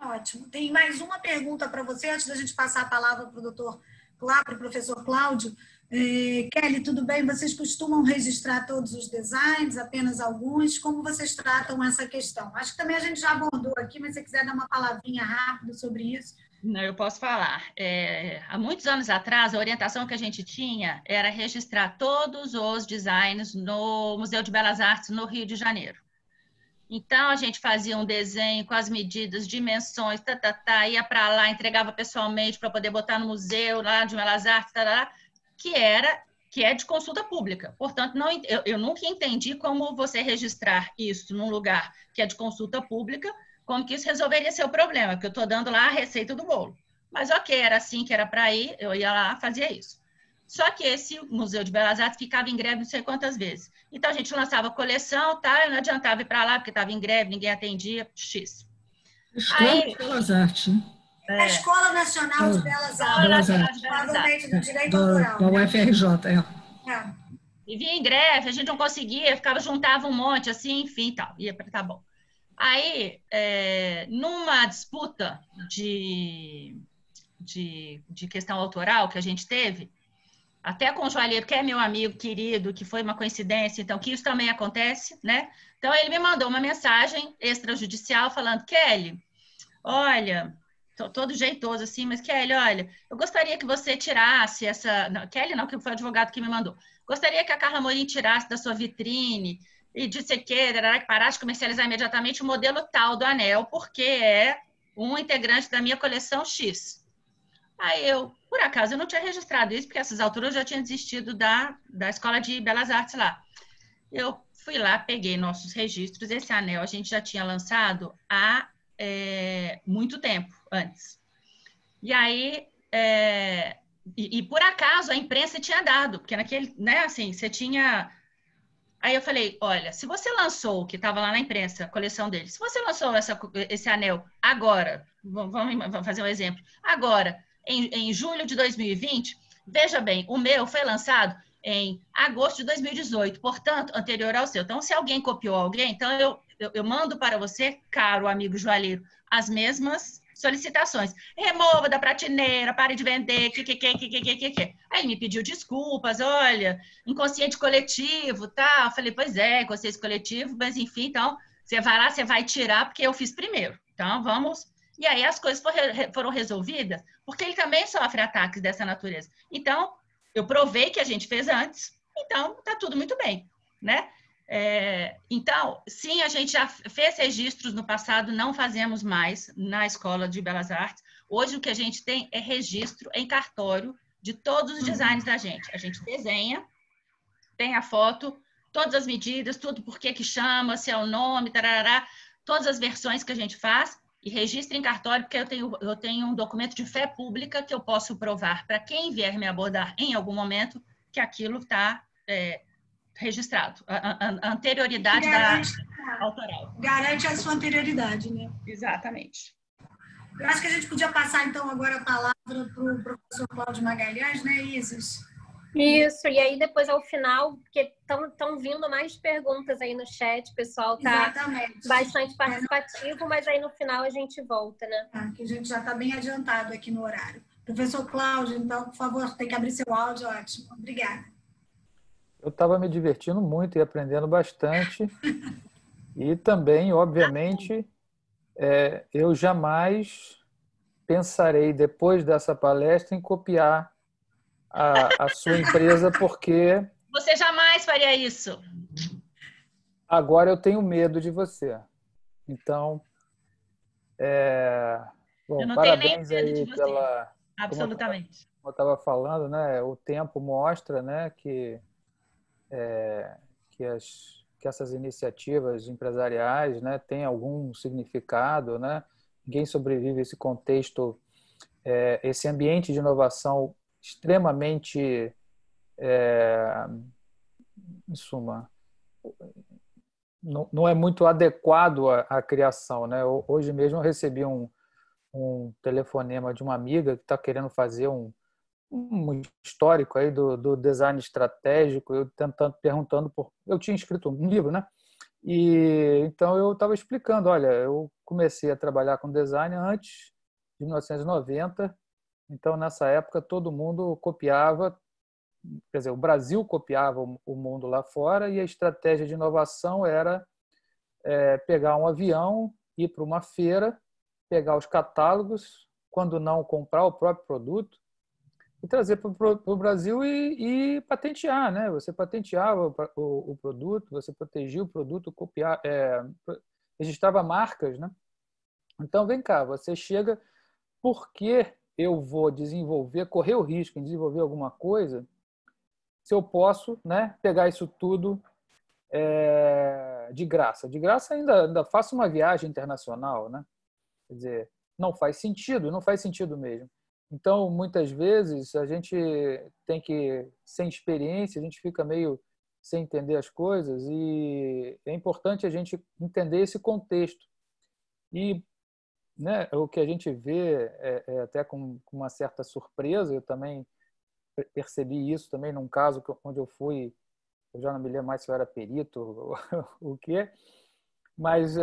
Speaker 3: Ótimo. Tem mais uma pergunta para você, antes da gente passar a palavra para o professor Cláudio. Kelly, tudo bem? Vocês costumam registrar todos os designs, apenas alguns? Como vocês tratam essa questão? Acho que também a gente já abordou aqui, mas se você quiser dar uma palavrinha rápida sobre isso.
Speaker 6: Não, eu posso falar. Há muitos anos atrás, a orientação que a gente tinha era registrar todos os designs no Museu de Belas Artes, no Rio de Janeiro. Então, a gente fazia um desenho com as medidas, dimensões, ia para lá, entregava pessoalmente para poder botar no museu lá de Belas Artes, que é de consulta pública. Portanto, eu nunca entendi como você registrar isso num lugar que é de consulta pública, como que isso resolveria seu problema, porque eu estou dando lá a receita do bolo. Mas ok, era assim que era para ir, eu ia lá, fazia isso. Só que esse Museu de Belas Artes ficava em greve não sei quantas vezes. Então, a gente lançava coleção, não adiantava ir para lá, porque estava em greve, ninguém atendia, X.
Speaker 5: Escola de Belas Artes, né?
Speaker 3: A Escola Nacional de Belas Artes.
Speaker 5: Do Direito Autoral. Da UFRJ,
Speaker 6: vivia em greve, a gente não conseguia, juntava um monte, assim, enfim, tal, ia para tá bom. Aí, numa disputa de questão autoral que a gente teve, até com o Joalheiro, que é meu amigo querido, que foi uma coincidência, então, que isso também acontece, né? Então, ele me mandou uma mensagem extrajudicial falando, Kelly, olha, todo jeitoso assim, mas Kelly, olha, eu gostaria que você tirasse essa... Não, Kelly não, que foi o advogado que me mandou. Gostaria que a Carla Morim tirasse da sua vitrine e disse que parasse de comercializar imediatamente o modelo tal do anel, porque é um integrante da minha coleção X. Aí eu, por acaso, eu não tinha registrado isso, porque a essas alturas eu já tinha desistido da Escola de Belas Artes lá. Eu fui lá, peguei nossos registros, esse anel a gente já tinha lançado há muito tempo antes. E aí, por acaso, a imprensa tinha dado, porque naquele, né, assim, você tinha... Aí eu falei, olha, se você lançou, que estava lá na imprensa, a coleção dele, se você lançou esse anel agora, vamos fazer um exemplo, agora, em julho de 2020, veja bem, o meu foi lançado em agosto de 2018, portanto, anterior ao seu. Então, se alguém copiou alguém, então eu mando para você, caro amigo joalheiro, as mesmas solicitações. Remova da prateleira, pare de vender, que. Aí ele me pediu desculpas, olha, inconsciente coletivo, tá? Eu falei, pois é, inconsciente coletivo, mas enfim, então, você vai lá, você vai tirar, porque eu fiz primeiro. Então, vamos... E aí as coisas foram resolvidas, porque ele também sofre ataques dessa natureza. Então, eu provei que a gente fez antes, então tá tudo muito bem, né? Então, sim, a gente já fez registros no passado, não fazemos mais na Escola de Belas Artes. Hoje o que a gente tem é registro em cartório de todos os designs da gente. A gente desenha, tem a foto, todas as medidas, tudo por que chama, se é o nome, tarará, todas as versões que a gente faz, e registra em cartório, porque eu tenho um documento de fé pública que eu posso provar para quem vier me abordar em algum momento que aquilo está registrado, a anterioridade
Speaker 3: garante,
Speaker 6: da autoral.
Speaker 3: Garante a sua anterioridade, né?
Speaker 6: Exatamente.
Speaker 3: Eu acho que a gente podia passar, então, agora a palavra para o professor Cláudio Magalhães, né, Isis?
Speaker 4: Isso, e aí depois ao final, porque estão vindo mais perguntas aí no chat, o pessoal está bastante participativo, mas aí no final a gente volta, né?
Speaker 3: Que a gente já está bem adiantado aqui no horário. Professor Cláudio, então, por favor, tem que abrir seu áudio, ótimo. Obrigada.
Speaker 7: Eu estava me divertindo muito e aprendendo bastante. E também, obviamente, eu jamais pensarei, depois dessa palestra, em copiar a sua empresa, porque...
Speaker 6: Você jamais faria isso.
Speaker 7: Agora eu tenho medo de você. Então, bom,
Speaker 6: eu não
Speaker 7: parabéns
Speaker 6: tenho nem medo
Speaker 7: aí
Speaker 6: de você.
Speaker 7: pela...
Speaker 6: Absolutamente.
Speaker 7: Como eu estava falando, né, o tempo mostra, né, que essas iniciativas empresariais, né, têm algum significado, né? Ninguém sobrevive a esse contexto, esse ambiente de inovação extremamente, em suma, não é muito adequado à criação, né? Hoje mesmo eu recebi um telefonema de uma amiga que está querendo fazer um histórico aí do design estratégico, eu perguntando eu tinha escrito um livro, né? E então eu estava explicando, olha, eu comecei a trabalhar com design antes de 1990, então nessa época todo mundo copiava, quer dizer, o Brasil copiava o mundo lá fora e a estratégia de inovação era pegar um avião, ir para uma feira, pegar os catálogos, quando não comprar o próprio produto, e trazer para o Brasil e patentear, né? Você patenteava o produto, você protegia o produto, registrava marcas, né? Então, vem cá, você chega, por que eu vou correr o risco em desenvolver alguma coisa, se eu posso, né, pegar isso tudo de graça? De graça ainda faço uma viagem internacional, né? Quer dizer, não faz sentido mesmo. Então, muitas vezes, a gente tem que, sem experiência, a gente fica meio sem entender as coisas e é importante a gente entender esse contexto. E, né, o que a gente vê até com uma certa surpresa, eu também percebi isso também num caso onde eu fui eu já não me lembro mais se eu era perito ou o quê, mas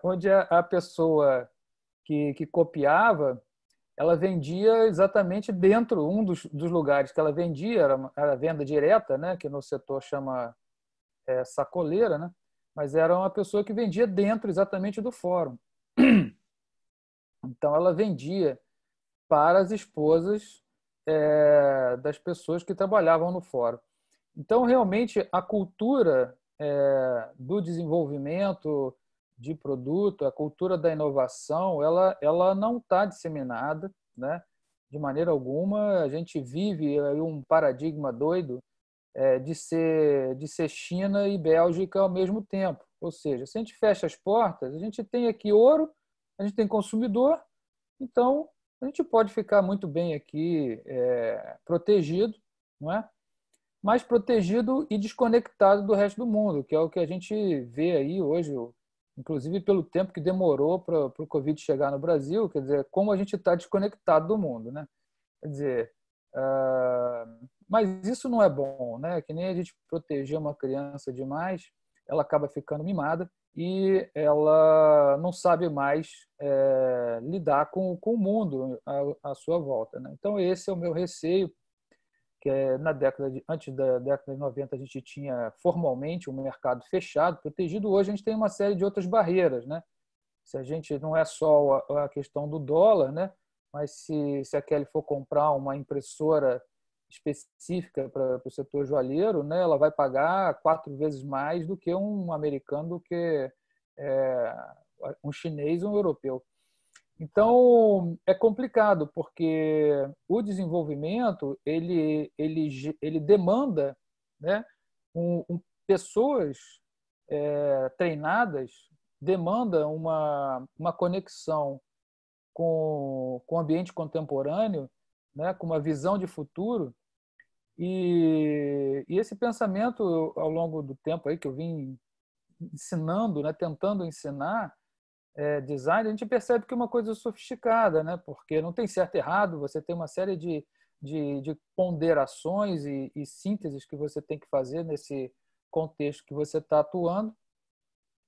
Speaker 7: onde a pessoa que copiava, ela vendia exatamente dentro, um dos lugares que ela vendia, era a venda direta, né, que no setor chama sacoleira, né, mas era uma pessoa que vendia dentro exatamente do fórum. Então, ela vendia para as esposas das pessoas que trabalhavam no fórum. Então, realmente, a cultura do desenvolvimento de produto, a cultura da inovação, ela não está disseminada, né? De maneira alguma. A gente vive aí um paradigma doido de ser China e Bélgica ao mesmo tempo. Ou seja, se a gente fecha as portas, a gente tem aqui ouro, a gente tem consumidor, então a gente pode ficar muito bem aqui protegido, não é? Mas protegido e desconectado do resto do mundo, que é o que a gente vê aí hoje, inclusive pelo tempo que demorou para o Covid chegar no Brasil, quer dizer, como a gente está desconectado do mundo, né? Quer dizer, mas isso não é bom, né? Que nem a gente proteger uma criança demais, ela acaba ficando mimada e ela não sabe mais lidar com o mundo à sua volta, né? Então esse é o meu receio, que antes da década de 90 a gente tinha formalmente um mercado fechado, protegido. Hoje a gente tem uma série de outras barreiras, né? Se a gente não é só a questão do dólar, né? Mas se a Kelly for comprar uma impressora específica para o setor joalheiro, né? Ela vai pagar 4 vezes mais do que um americano, do que um chinês ou um europeu. Então, é complicado, porque o desenvolvimento ele demanda, né, pessoas treinadas, demanda uma conexão com o ambiente contemporâneo, né, com uma visão de futuro. E esse pensamento, ao longo do tempo aí que eu vim ensinando, né, tentando ensinar, design, a gente percebe que é uma coisa sofisticada, né? Porque não tem certo e errado, você tem uma série de ponderações e sínteses que você tem que fazer nesse contexto que você está atuando,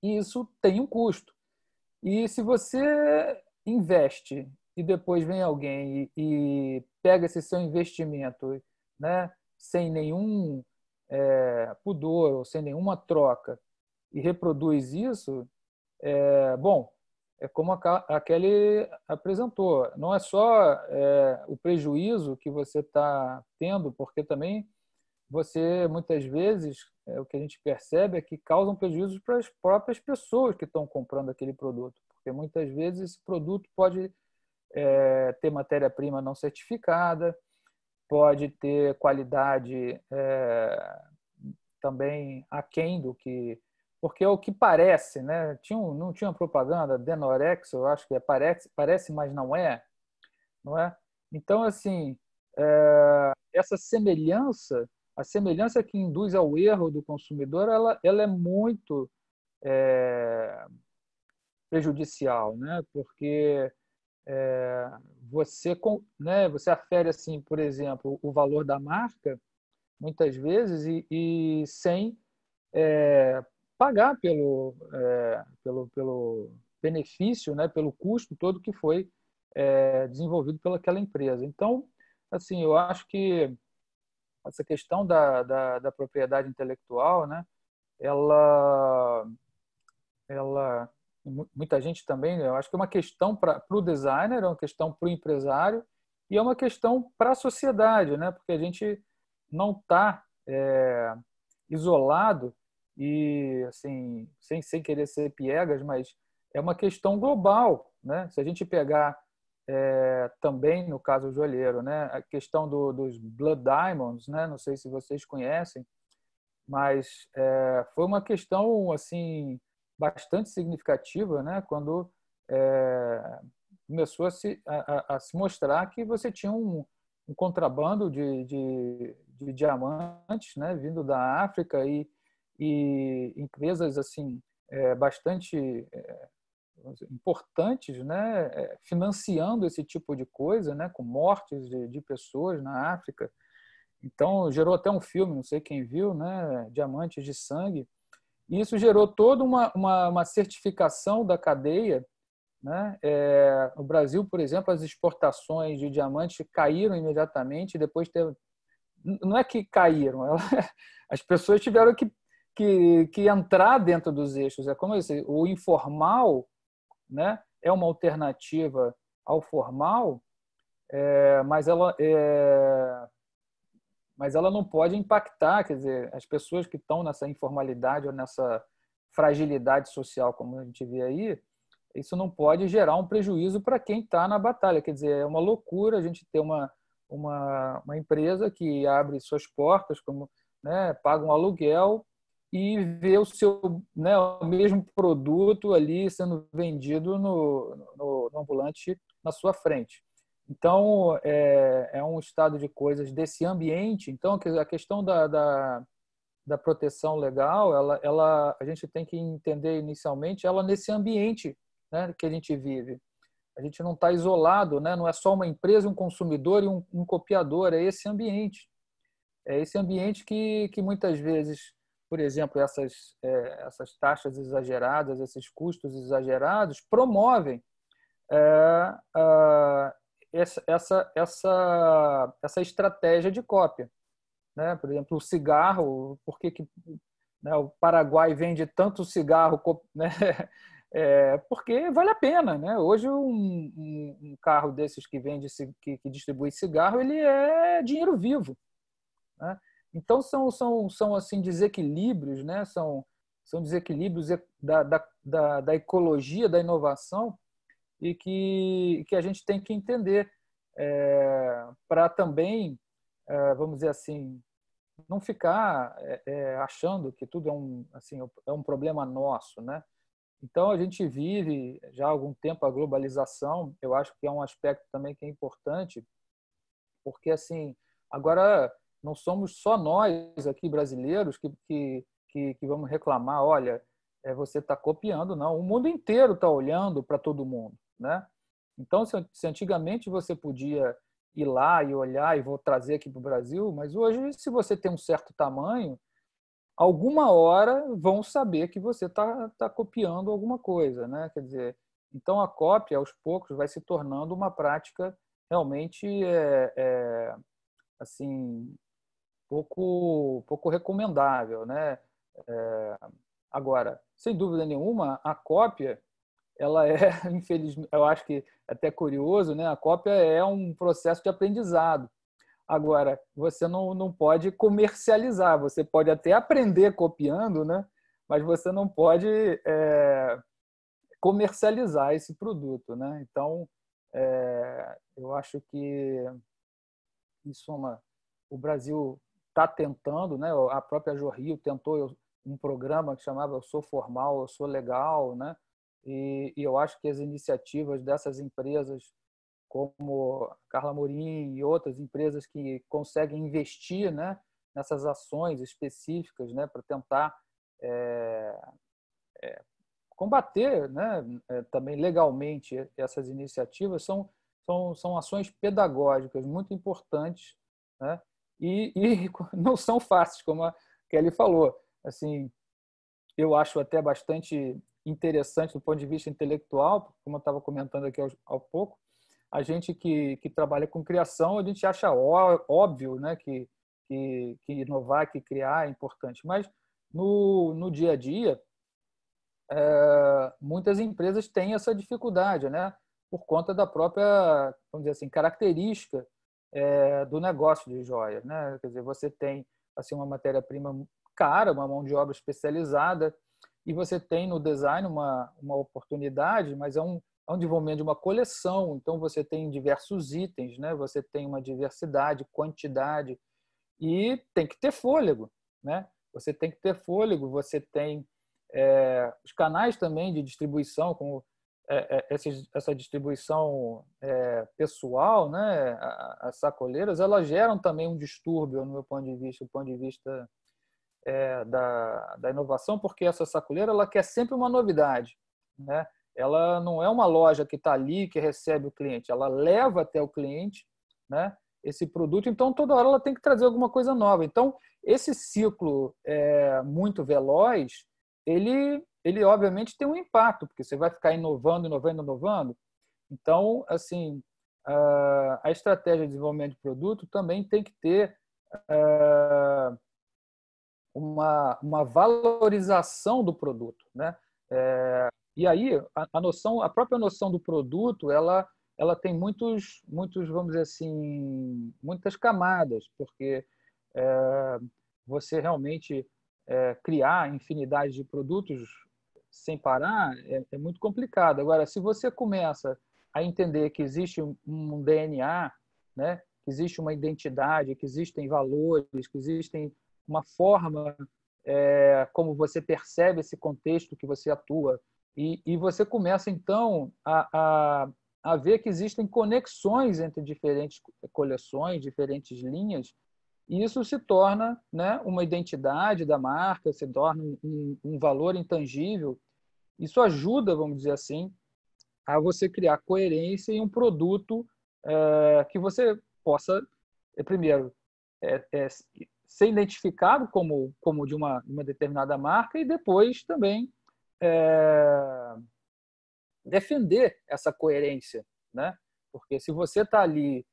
Speaker 7: e isso tem um custo. E se você investe e depois vem alguém e pega esse seu investimento, né, sem nenhum pudor ou sem nenhuma troca e reproduz isso, bom, é como a Kelly apresentou, não é só o prejuízo que você está tendo, porque também você, muitas vezes, o que a gente percebe é que causam prejuízos para as próprias pessoas que estão comprando aquele produto, porque muitas vezes esse produto pode ter matéria-prima não certificada, pode ter qualidade também aquém do que... Porque é o que parece, né? Não tinha propaganda, Denorex, eu acho que parece, mas não é, não é? Então, assim, essa semelhança, a semelhança que induz ao erro do consumidor, ela é muito prejudicial, né? Porque você afere, assim, por exemplo, o valor da marca, muitas vezes, e sem pagar pelo benefício, né, pelo custo todo que foi desenvolvido pelaquela empresa. Então, assim, eu acho que essa questão da propriedade intelectual, né, ela muita gente também, eu acho que é uma questão para o designer, é uma questão para o empresário e é uma questão para a sociedade, né, porque a gente não está isolado e assim sem querer ser piegas, mas é uma questão global, né? Se a gente pegar também no caso do joalheiro, né, a questão dos Blood Diamonds, né? Não sei se vocês conhecem, mas foi uma questão assim bastante significativa, né? Quando começou a se mostrar que você tinha um contrabando de diamantes, né, vindo da África e empresas assim bastante importantes, né, financiando esse tipo de coisa, né, com mortes de pessoas na África. Então, gerou até um filme, não sei quem viu, né? Diamantes de Sangue. E isso gerou toda uma certificação da cadeia, né? No Brasil, por exemplo, as exportações de diamantes caíram imediatamente, depois teve... Não é que caíram, as pessoas tiveram que entrar dentro dos eixos. É como eu disse, o informal, né, é uma alternativa ao formal, mas ela não pode impactar, quer dizer, as pessoas que estão nessa informalidade ou nessa fragilidade social, como a gente vê aí, isso não pode gerar um prejuízo para quem está na batalha. Quer dizer, é uma loucura a gente ter uma empresa que abre suas portas, como, né, paga um aluguel e vê o seu, né, o mesmo produto ali sendo vendido no ambulante na sua frente. Então, é um estado de coisas desse ambiente. Então, a questão da proteção legal, a gente tem que entender inicialmente ela nesse ambiente, né, que a gente vive. A gente não está isolado, né? Não é só uma empresa, um consumidor e um copiador, é esse ambiente. É esse ambiente que muitas vezes, por exemplo, essas taxas exageradas, esses custos exagerados, promovem essa estratégia de cópia, né? Por exemplo, o cigarro, por que né, o Paraguai vende tanto cigarro, né? Porque vale a pena, né? Hoje um carro desses que distribui cigarro, ele é dinheiro vivo, né? Então são assim desequilíbrios, né? São desequilíbrios da ecologia, da inovação, e que a gente tem que entender para também, vamos dizer assim, não ficar achando que tudo é um problema nosso, né? Então, a gente vive já há algum tempo a globalização. Eu acho que é um aspecto também que é importante, porque assim, agora não somos só nós aqui brasileiros que vamos reclamar, olha, você está copiando, não. O mundo inteiro está olhando para todo mundo, né? Então, se antigamente você podia ir lá e olhar e vou trazer aqui para o Brasil, mas hoje, se você tem um certo tamanho, alguma hora vão saber que você está copiando alguma coisa, né? Quer dizer, então a cópia, aos poucos, vai se tornando uma prática realmente assim pouco recomendável, né? Agora, sem dúvida nenhuma, a cópia, ela infelizmente, eu acho que é até curioso, né? A cópia é um processo de aprendizado. Agora, você não pode comercializar, você pode até aprender copiando, né? Mas você não pode comercializar esse produto, né? Então, eu acho que isso o Brasil está tentando, né? A própria Jorrio tentou um programa que chamava Eu Sou Formal, Eu Sou Legal, né? E eu acho que as iniciativas dessas empresas como Carla Morim e outras empresas que conseguem investir, né, nessas ações específicas, né, para tentar combater, né, também legalmente essas iniciativas, são ações pedagógicas muito importantes, né, e não são fáceis, como a Kelly falou. Assim, eu acho até bastante interessante do ponto de vista intelectual, como eu estava comentando aqui há pouco. A gente que trabalha com criação, a gente acha óbvio, né, que inovar, que criar é importante. Mas no dia a dia, muitas empresas têm essa dificuldade, né, por conta da própria, vamos dizer assim, característica do negócio de joia, né? Quer dizer, você tem assim uma matéria-prima cara, uma mão de obra especializada, e você tem no design uma oportunidade, mas é um desenvolvimento de uma coleção. Então, você tem diversos itens, né? Você tem uma diversidade, quantidade, e tem que ter fôlego, né? Você tem que ter fôlego, você tem os canais também de distribuição, como essa distribuição pessoal, né? As sacoleiras, elas geram também um distúrbio, no meu ponto de vista, da inovação, porque essa sacoleira ela quer sempre uma novidade, né? Ela não é uma loja que está ali, que recebe o cliente, ela leva até o cliente, né? esse produto, então toda hora ela tem que trazer alguma coisa nova. Então, esse ciclo muito veloz, ele obviamente tem um impacto, porque você vai ficar inovando, inovando, inovando. Então, assim, a estratégia de desenvolvimento de produto também tem que ter uma valorização do produto, né? E aí a própria noção do produto, ela tem muitos, vamos dizer assim, muitas camadas, porque você realmente criar infinidade de produtos sem parar é muito complicado. Agora, se você começa a entender que existe um DNA, né? Que existe uma identidade, que existem valores, que existem uma forma como você percebe esse contexto que você atua, e você começa, então, a ver que existem conexões entre diferentes coleções, diferentes linhas, e isso se torna, né, uma identidade da marca, se torna um valor intangível. Isso ajuda, vamos dizer assim, a você criar coerência em um produto que você possa, primeiro, ser identificado como de uma determinada marca e depois também defender essa coerência, né? Porque se você está ali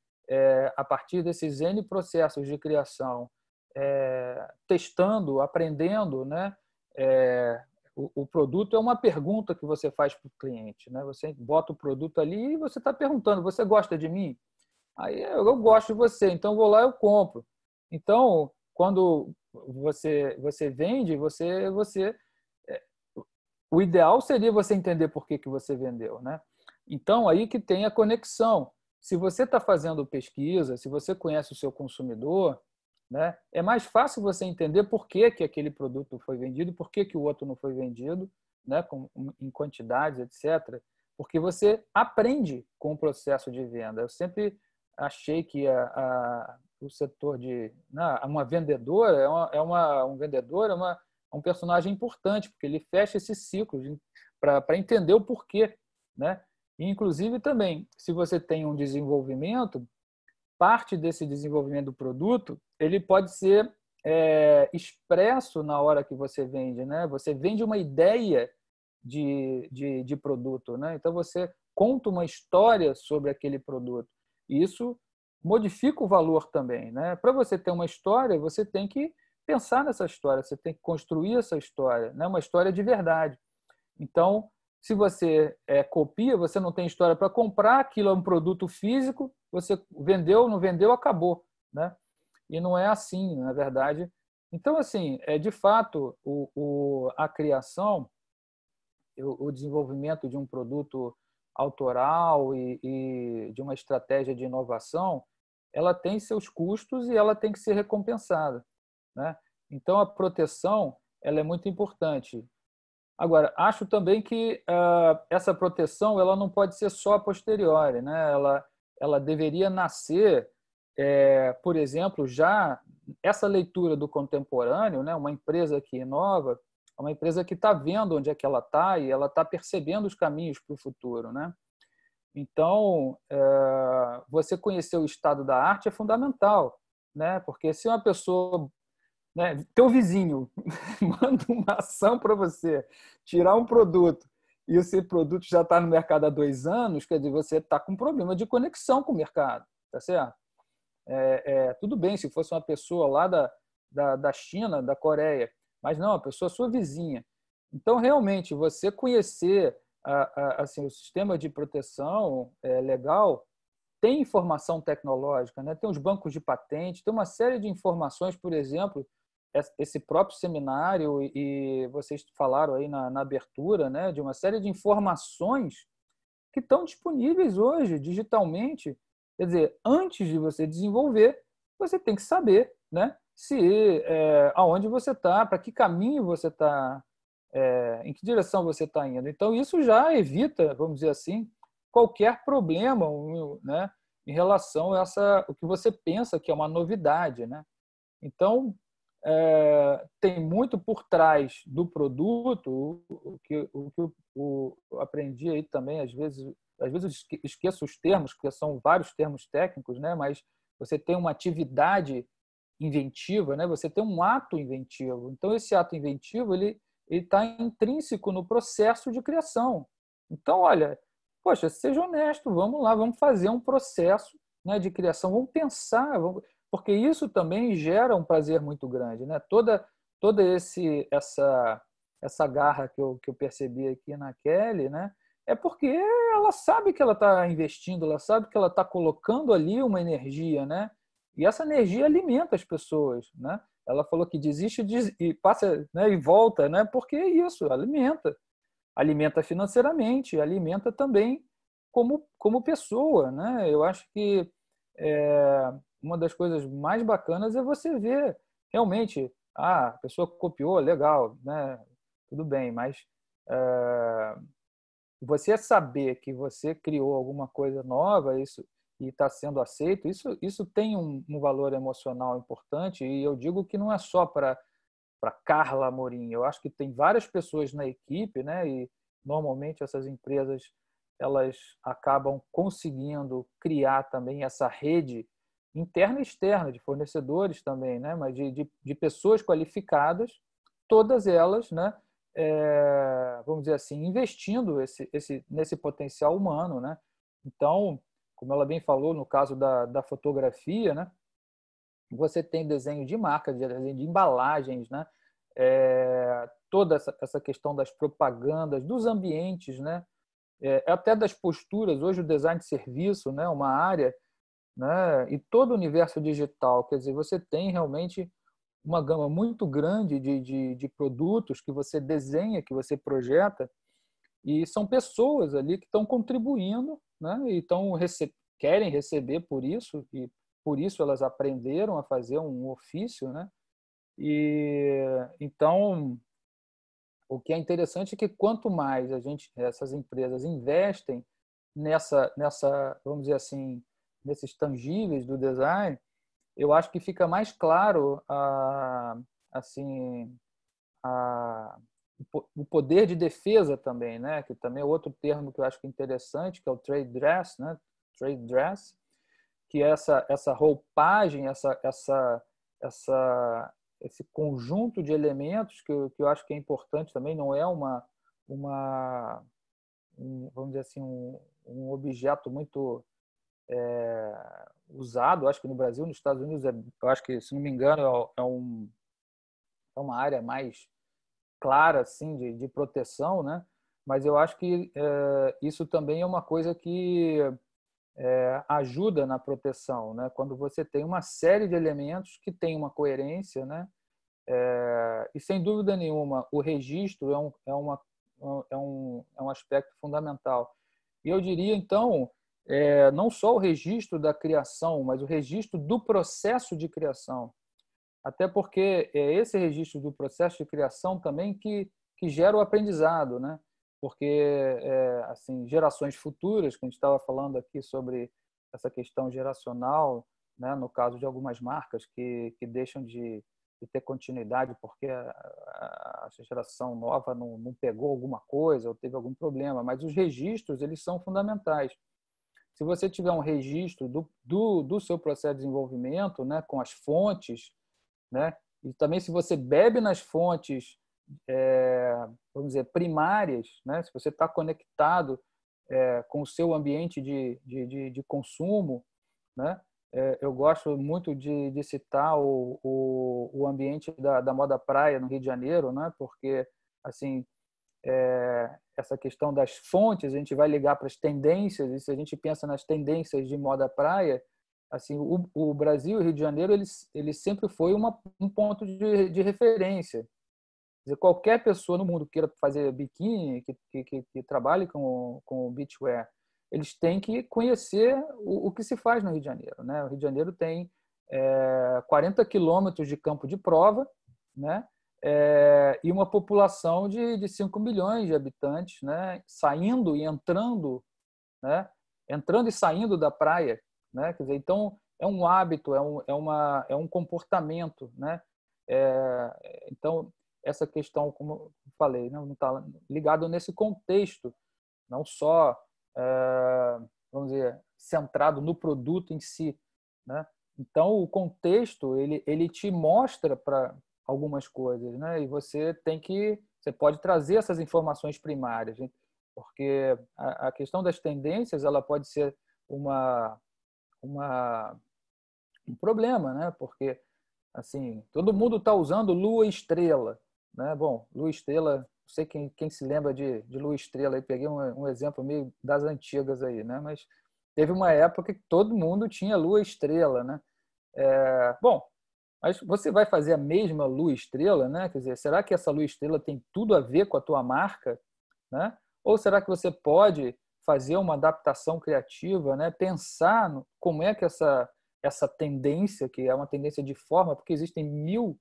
Speaker 7: a partir desses N processos de criação, testando, aprendendo, né? O produto é uma pergunta que você faz para o cliente, né? Você bota o produto ali e você está perguntando: você gosta de mim? Aí eu gosto de você, então vou lá e eu compro. Então, quando você vende, o ideal seria você entender por que você vendeu, né? Então, aí que tem a conexão. Se você está fazendo pesquisa, se você conhece o seu consumidor, né, é mais fácil você entender por que aquele produto foi vendido, por que o outro não foi vendido, né, em quantidades, etc. Porque você aprende com o processo de venda. Eu sempre achei que o setor de... uma vendedora um vendedor é um personagem importante, porque ele fecha esses ciclos para entender o porquê, né? E, inclusive, também, se você tem um desenvolvimento, parte desse desenvolvimento do produto, ele pode ser expresso na hora que você vende, né? Você vende uma ideia de produto, né? Então, você conta uma história sobre aquele produto. E isso modifica o valor também, né? Para você ter uma história, você tem que pensar nessa história, você tem que construir essa história, né? Uma história de verdade. Então, se você copia, você não tem história para comprar, aquilo é um produto físico, você vendeu, não vendeu, acabou, né? E não é assim, na verdade. Então, assim, de fato, a criação, o desenvolvimento de um produto autoral e de uma estratégia de inovação, ela tem seus custos e ela tem que ser recompensada, né? Então, a proteção ela é muito importante. Agora, acho também que essa proteção ela não pode ser só a posteriori, né? Ela deveria nascer, por exemplo, já essa leitura do contemporâneo, né? Uma empresa que inova, uma empresa que está vendo onde é que ela está e ela está percebendo os caminhos para o futuro, né? Então, você conhecer o estado da arte é fundamental, né? Porque se uma pessoa, né, teu vizinho manda uma ação para você tirar um produto e esse produto já está no mercado há 2 anos, quer dizer, você está com um problema de conexão com o mercado, tá certo? Tudo bem se fosse uma pessoa lá da China, da Coreia, mas não, a pessoa é sua vizinha. Então, realmente, você conhecer assim, o sistema de proteção legal tem informação tecnológica, né? Tem os bancos de patente, tem uma série de informações, por exemplo, esse próprio seminário, e vocês falaram aí na abertura, né, de uma série de informações que estão disponíveis hoje digitalmente. Quer dizer, antes de você desenvolver, você tem que saber, né, aonde você está, para que caminho você está, em que direção você está indo. Então, isso já evita, vamos dizer assim, qualquer problema, né, em relação a o que você pensa que é uma novidade, né? Então, tem muito por trás do produto, o que eu aprendi aí também, às vezes eu esqueço os termos, porque são vários termos técnicos, né? Mas você tem uma atividade inventiva, né? Você tem um ato inventivo. Então, esse ato inventivo ele está intrínseco no processo de criação. Então, olha, poxa, seja honesto, vamos lá, vamos fazer um processo, né, de criação, vamos pensar, porque isso também gera um prazer muito grande, né? Toda essa garra que eu percebi aqui na Kelly, né? É porque ela sabe que ela está investindo, ela sabe que ela está colocando ali uma energia, né? E essa energia alimenta as pessoas, né? Ela falou que desiste e passa, né, e volta, né? Porque é isso, alimenta financeiramente, alimenta também como pessoa, né? Eu acho que uma das coisas mais bacanas é você ver realmente, a pessoa copiou, legal, né? Tudo bem, mas você saber que você criou alguma coisa nova, isso e está sendo aceito, isso tem um valor emocional importante, e eu digo que não é só para Carla Amorim. Eu acho que tem várias pessoas na equipe, né? E normalmente essas empresas elas acabam conseguindo criar também essa rede interna e externa de fornecedores também, né? Mas de pessoas qualificadas, todas elas, né? Vamos dizer assim, investindo nesse potencial humano, né? Então, como ela bem falou, no caso da fotografia, né? Você tem desenho de marcas, desenho de embalagens, né? Toda essa questão das propagandas, dos ambientes, né? Até das posturas. Hoje o design de serviço, né? Uma área, né? E todo o universo digital, quer dizer, você tem realmente uma gama muito grande de produtos que você desenha, que você projeta, e são pessoas ali que estão contribuindo, né? E querem receber por isso, e por isso elas aprenderam a fazer um ofício, né? E então o que é interessante é que quanto mais essas empresas investem vamos dizer assim, nesses tangíveis do design, eu acho que fica mais claro assim o poder de defesa também, né? Que também é outro termo que eu acho que é interessante, que é o trade dress, né? Trade dress, que é essa roupagem, esse conjunto de elementos que eu acho que é importante também, não é vamos dizer assim, um objeto muito usado. Acho que no Brasil, nos Estados Unidos, eu acho que, se não me engano, é uma área mais clara assim de proteção, né? Mas eu acho que isso também é uma coisa que ajuda na proteção, né? Quando você tem uma série de elementos que tem uma coerência, né? E sem dúvida nenhuma o registro é um aspecto fundamental. E eu diria então não só o registro da criação, mas o registro do processo de criação. Até porque é esse registro do processo de criação também que gera o aprendizado, né? Porque assim, gerações futuras, que a gente estava falando aqui sobre essa questão geracional, né? No caso de algumas marcas que deixam de ter continuidade porque a geração nova não pegou alguma coisa ou teve algum problema, mas os registros eles são fundamentais. Se você tiver um registro do seu processo de desenvolvimento, né? Com as fontes, né? E também se você bebe nas fontes, vamos dizer, primárias, né? Se você está conectado com o seu ambiente de consumo, né? Eu gosto muito de citar o ambiente da moda praia no Rio de Janeiro, né? Porque assim essa questão das fontes, a gente vai ligar para as tendências, e se a gente pensa nas tendências de moda praia, assim, o Brasil e o Rio de Janeiro ele sempre foi um ponto de referência. Quer dizer, qualquer pessoa no mundo que queira fazer biquíni, que trabalhe com beachwear, eles têm que conhecer o que se faz no Rio de Janeiro, né? O Rio de Janeiro tem 40 quilômetros de campo de prova, né? E uma população de 5 milhões de habitantes, né? Saindo e entrando, né? Entrando e saindo da praia, né? Quer dizer, então é um hábito, é um comportamento, né? Então essa questão, como eu falei, não está ligado nesse contexto, não só vamos dizer centrado no produto em si, né? Então, o contexto, ele te mostra para algumas coisas, né? E você pode trazer essas informações primárias, porque a questão das tendências, ela pode ser um problema, né? Porque, assim, todo mundo está usando lua e estrela, né? Bom, lua e estrela, não sei quem se lembra de lua e estrela, aí peguei um exemplo meio das antigas aí, né? Mas teve uma época que todo mundo tinha lua e estrela, né? Bom, mas você vai fazer a mesma lua e estrela, né? Quer dizer, será que essa lua e estrela tem tudo a ver com a tua marca, né? Ou será que você pode fazer uma adaptação criativa, né? Pensar como é que essa tendência, que é uma tendência de forma, porque existem 1000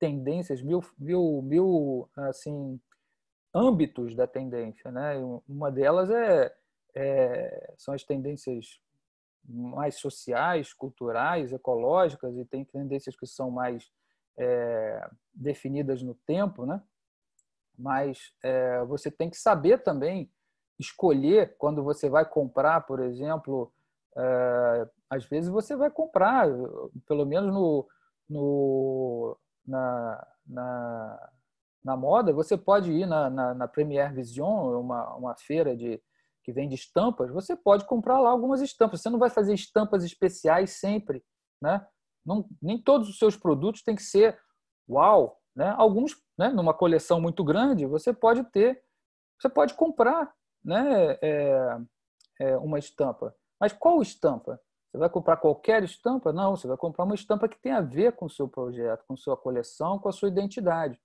Speaker 7: tendências, mil assim, âmbitos da tendência, né? Uma delas são as tendências mais sociais, culturais, ecológicas, e tem tendências que são mais definidas no tempo, né? Mas você tem que saber também escolher quando você vai comprar, por exemplo, às vezes você vai comprar, pelo menos na moda, você pode ir na Premiere Vision, uma feira que vende estampas, você pode comprar lá algumas estampas. Você não vai fazer estampas especiais sempre, né? Não, nem todos os seus produtos têm que ser uau, né? Alguns, né, numa coleção muito grande, você pode comprar, né, uma estampa. Mas qual estampa? Você vai comprar qualquer estampa? Não, você vai comprar uma estampa que tem a ver com o seu projeto, com a sua coleção, com a sua identidade,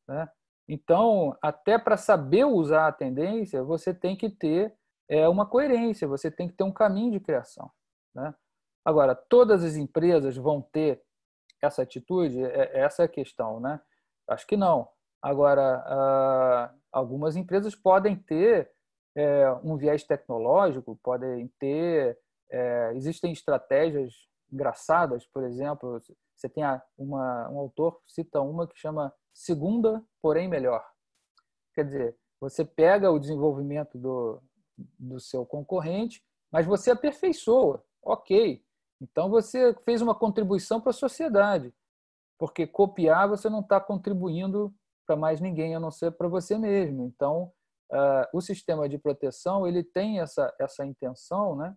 Speaker 7: né? Então, até para saber usar a tendência, você tem que ter uma coerência, você tem que ter um caminho de criação, né? Agora, todas as empresas vão ter essa atitude? Essa é a questão, né? Acho que não. Agora, algumas empresas podem ter um viés tecnológico, podem ter... existem estratégias engraçadas, por exemplo, você tem um autor cita uma que chama segunda, porém melhor. Quer dizer, você pega o desenvolvimento do seu concorrente, mas você aperfeiçoa. Ok. Então, você fez uma contribuição para a sociedade, porque copiar você não está contribuindo para mais ninguém, a não ser para você mesmo. Então, o sistema de proteção ele tem essa intenção, né,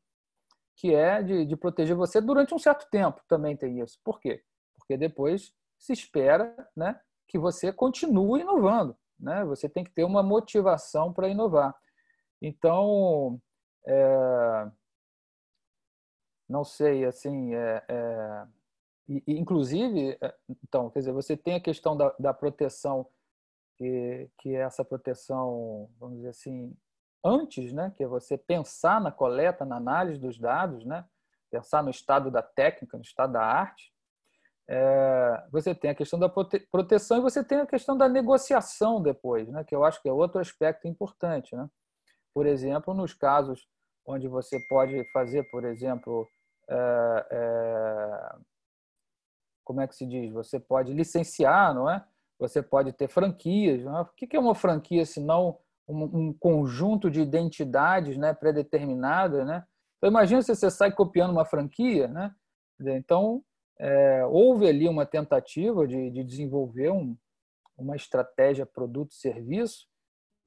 Speaker 7: que é de proteger você durante um certo tempo. Também tem isso. Por quê? Porque depois se espera, né, que você continue inovando, né? Você tem que ter uma motivação para inovar. Então, não sei, assim, inclusive, então, quer dizer, você tem a questão da proteção, que é essa proteção, vamos dizer assim, antes, né, que é você pensar na coleta, na análise dos dados, né, pensar no estado da técnica, no estado da arte. Você tem a questão da proteção e você tem a questão da negociação depois, né, que eu acho que é outro aspecto importante, né? Por exemplo, nos casos onde você pode fazer, por exemplo, como é que se diz? Você pode licenciar, não é? Você pode ter franquias. Não é? O que é uma franquia, se não um conjunto de identidades, né, pré-determinadas, né? Então, imagina se você sai copiando uma franquia, né? Então, houve ali uma tentativa de desenvolver uma estratégia produto-serviço,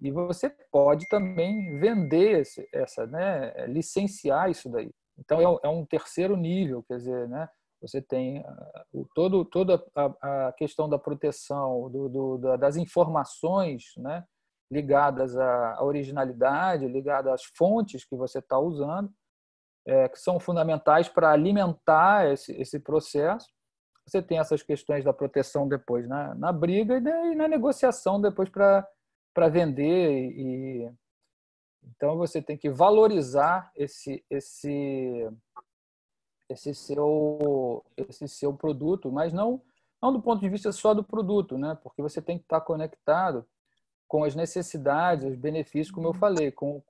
Speaker 7: e você pode também vender né, licenciar isso daí. Então, é um terceiro nível, quer dizer, né? Você tem toda a questão da proteção, das informações, né, ligadas à originalidade, ligadas às fontes que você está usando, que são fundamentais para alimentar esse processo. Você tem essas questões da proteção depois na briga e na negociação depois para vender. Então, você tem que valorizar esse seu produto, mas não do ponto de vista só do produto, né? Porque você tem que estar conectado com as necessidades, os benefícios, como eu falei, com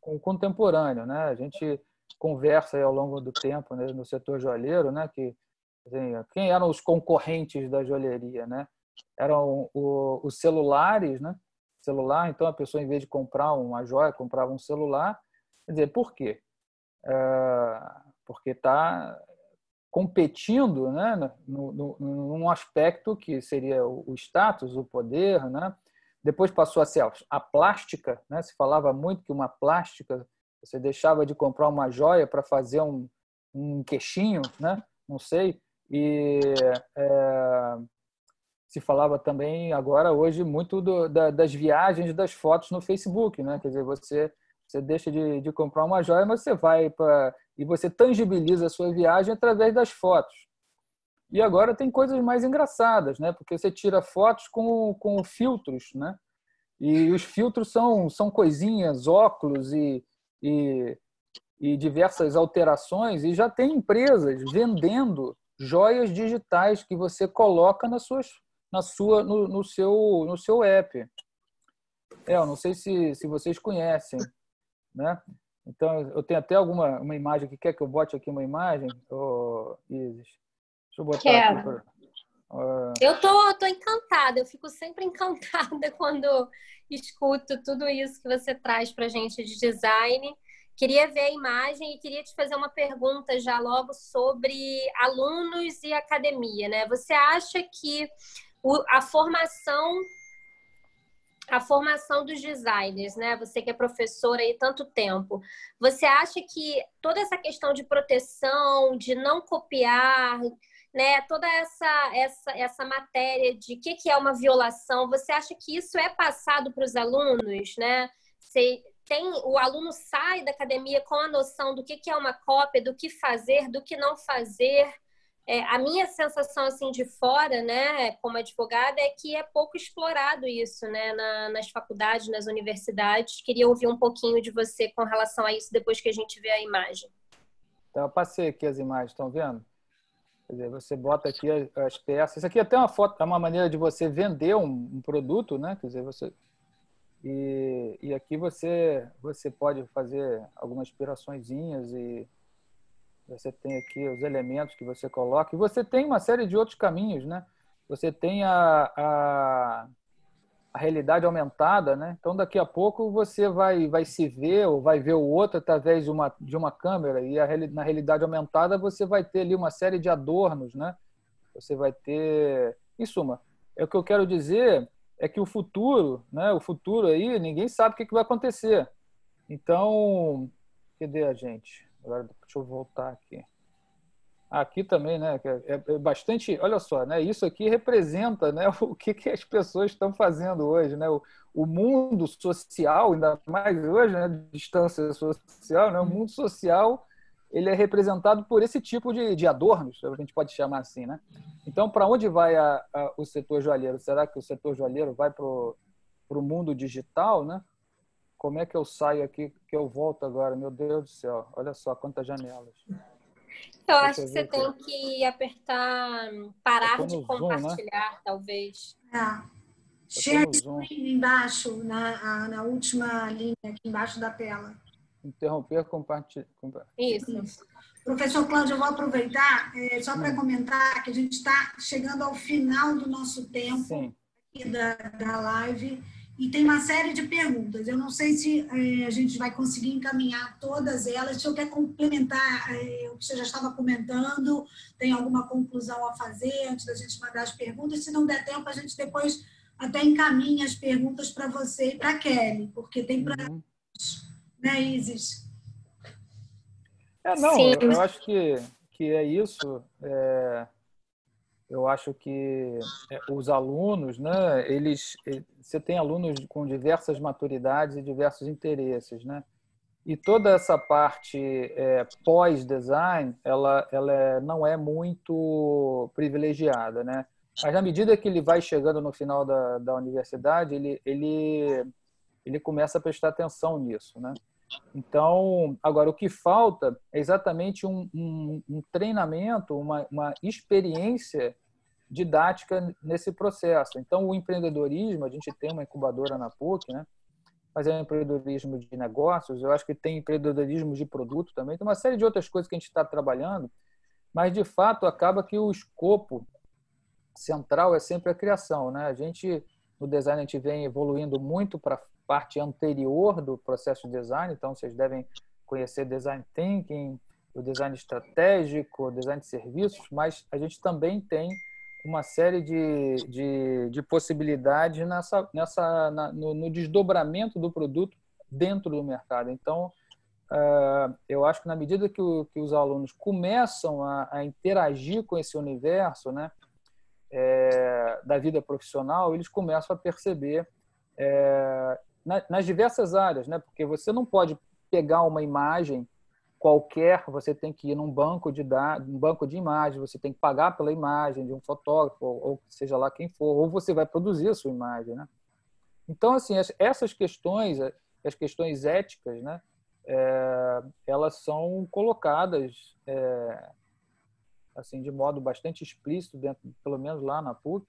Speaker 7: o contemporâneo, né? A gente conversa aí ao longo do tempo, né, no setor joalheiro, né, que assim, quem eram os concorrentes da joalheria, né? Eram os celulares, né? Celular, então a pessoa, em vez de comprar uma joia, comprava um celular. Quer dizer, por quê? porque está competindo, né, num aspecto que seria o status, o poder, né? Depois passou a ser a plástica, né? Se falava muito que uma plástica, você deixava de comprar uma joia para fazer um queixinho, né? Não sei. E se falava também agora hoje muito das viagens, das fotos no Facebook, né? Quer dizer, você deixa de comprar uma joia, mas você vai e você tangibiliza a sua viagem através das fotos. E agora tem coisas mais engraçadas, né? Porque você tira fotos com filtros, né? E os filtros são coisinhas, óculos e diversas alterações, e já tem empresas vendendo joias digitais que você coloca no seu app. Eu não sei se vocês conhecem, né? Então, eu tenho até uma imagem aqui. Quer que eu bote aqui uma imagem, Isis? Deixa eu botar aqui.
Speaker 4: Eu tô encantada. Eu fico sempre encantada quando escuto tudo isso que você traz para a gente de design. Queria ver a imagem e queria te fazer uma pergunta já logo sobre alunos e academia, né? Você acha que a formação dos designers, né? Você que é professora aí tanto tempo, você acha que toda essa questão de proteção, de não copiar, né? Toda essa matéria de o que é uma violação, você acha que isso é passado para os alunos, né? O aluno sai da academia com a noção do que é uma cópia, do que fazer, do que não fazer. A minha sensação assim de fora, né, como advogada, é que é pouco explorado isso, né, nas faculdades, nas universidades. Queria ouvir um pouquinho de você com relação a isso depois que a gente vê a imagem.
Speaker 7: Então, eu passei aqui as imagens, estão vendo? Quer dizer, você bota aqui as peças. Isso aqui é até uma foto, é uma maneira de você vender um produto, né? Quer dizer, e aqui você pode fazer algumas inspiraçõezinhas e você tem aqui os elementos que você coloca. E você tem uma série de outros caminhos, né? Você tem a realidade aumentada, né? Então, daqui a pouco você vai se ver ou vai ver o outro através de uma câmera. E na realidade aumentada você vai ter ali uma série de adornos, né? Você vai ter... Em suma, o que eu quero dizer é que o futuro, né? O futuro aí, ninguém sabe o que vai acontecer. Então, cadê a gente? Agora, deixa eu voltar aqui. Aqui também, né? É bastante... Olha só, né? Isso aqui representa, né, o que as pessoas estão fazendo hoje, né? O mundo social, ainda mais hoje, né? Distância social, né? O mundo social, ele é representado por esse tipo de adornos, a gente pode chamar assim, né? Então, para onde vai o setor joalheiro? Será que o setor joalheiro vai para o mundo digital, né? Como é que eu saio aqui, que eu volto agora? Meu Deus do céu, olha só quantas janelas.
Speaker 4: Eu acho que você tem que apertar, parar de compartilhar,
Speaker 7: zoom, né?
Speaker 4: Talvez.
Speaker 3: Share screen embaixo, na última linha, aqui embaixo da tela.
Speaker 7: Interromper, compartilhar.
Speaker 4: Isso.
Speaker 3: Professor Cláudio, eu vou aproveitar só para comentar que a gente está chegando ao final do nosso tempo aqui da live e tem uma série de perguntas. Eu não sei se a gente vai conseguir encaminhar todas elas. Se eu quer complementar o que você já estava comentando, tem alguma conclusão a fazer antes da gente mandar as perguntas? Se não der tempo, a gente depois até encaminha as perguntas para você e para a Kelly, porque tem para... Né, Isis?
Speaker 7: Eu acho que é isso. Eu acho que os alunos, né, você tem alunos com diversas maturidades e diversos interesses, né? E toda essa parte pós-design, ela não é muito privilegiada, né? Mas na medida que ele vai chegando no final da universidade, ele começa a prestar atenção nisso, né? Então, agora, o que falta é exatamente um treinamento, uma experiência didática nesse processo. Então, o empreendedorismo, a gente tem uma incubadora na PUC, né? Mas é um empreendedorismo de negócios, eu acho que tem empreendedorismo de produto também, tem uma série de outras coisas que a gente está trabalhando, mas, de fato, acaba que o escopo central é sempre a criação, né? No design, a gente vem evoluindo muito para parte anterior do processo de design, então vocês devem conhecer design thinking, o design estratégico, o design de serviços, mas a gente também tem uma série de possibilidades no desdobramento do produto dentro do mercado. Então, eu acho que na medida que os alunos começam a interagir com esse universo, né, da vida profissional, eles começam a perceber nas diversas áreas, né, porque você não pode pegar uma imagem qualquer, você tem que ir num banco de dados, um banco de imagens, você tem que pagar pela imagem de um fotógrafo, ou seja lá quem for, ou você vai produzir a sua imagem, né? Então, assim, essas questões, as questões éticas, né, elas são colocadas assim de modo bastante explícito dentro, pelo menos lá na PUC.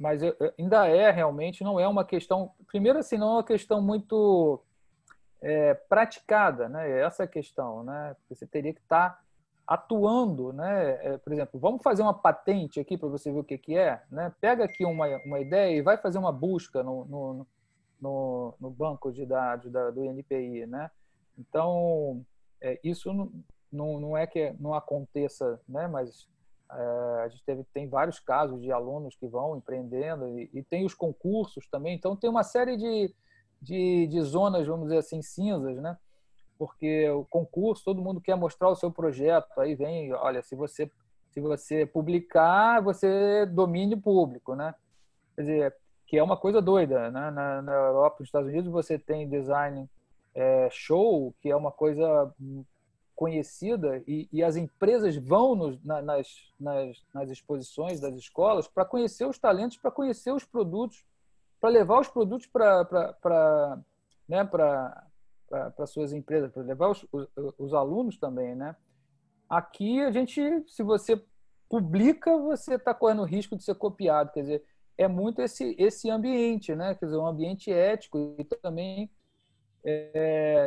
Speaker 7: Mas ainda realmente não é uma questão, primeiro assim, não é uma questão muito praticada, né? Essa é a questão, né? Você teria que estar atuando, né? Por exemplo, vamos fazer uma patente aqui para você ver o que é, né? Pega aqui uma ideia e vai fazer uma busca no banco de dados do INPI, né? Então, isso não é que não aconteça, né? Mas a gente tem vários casos de alunos que vão empreendendo e tem os concursos também. Então, tem uma série de zonas, vamos dizer assim, cinzas, né? Porque o concurso, todo mundo quer mostrar o seu projeto. Aí vem, olha, se você publicar, você domine público, né? Quer dizer, que é uma coisa doida, né? Na Europa, nos Estados Unidos, você tem design show, que é uma coisa conhecida, e as empresas vão nas exposições das escolas para conhecer os talentos, para conhecer os produtos, para levar os produtos para suas empresas, para levar os alunos também, né? Aqui se você publica, você está correndo o risco de ser copiado. Quer dizer, é muito esse ambiente, né? Quer dizer, um ambiente ético e também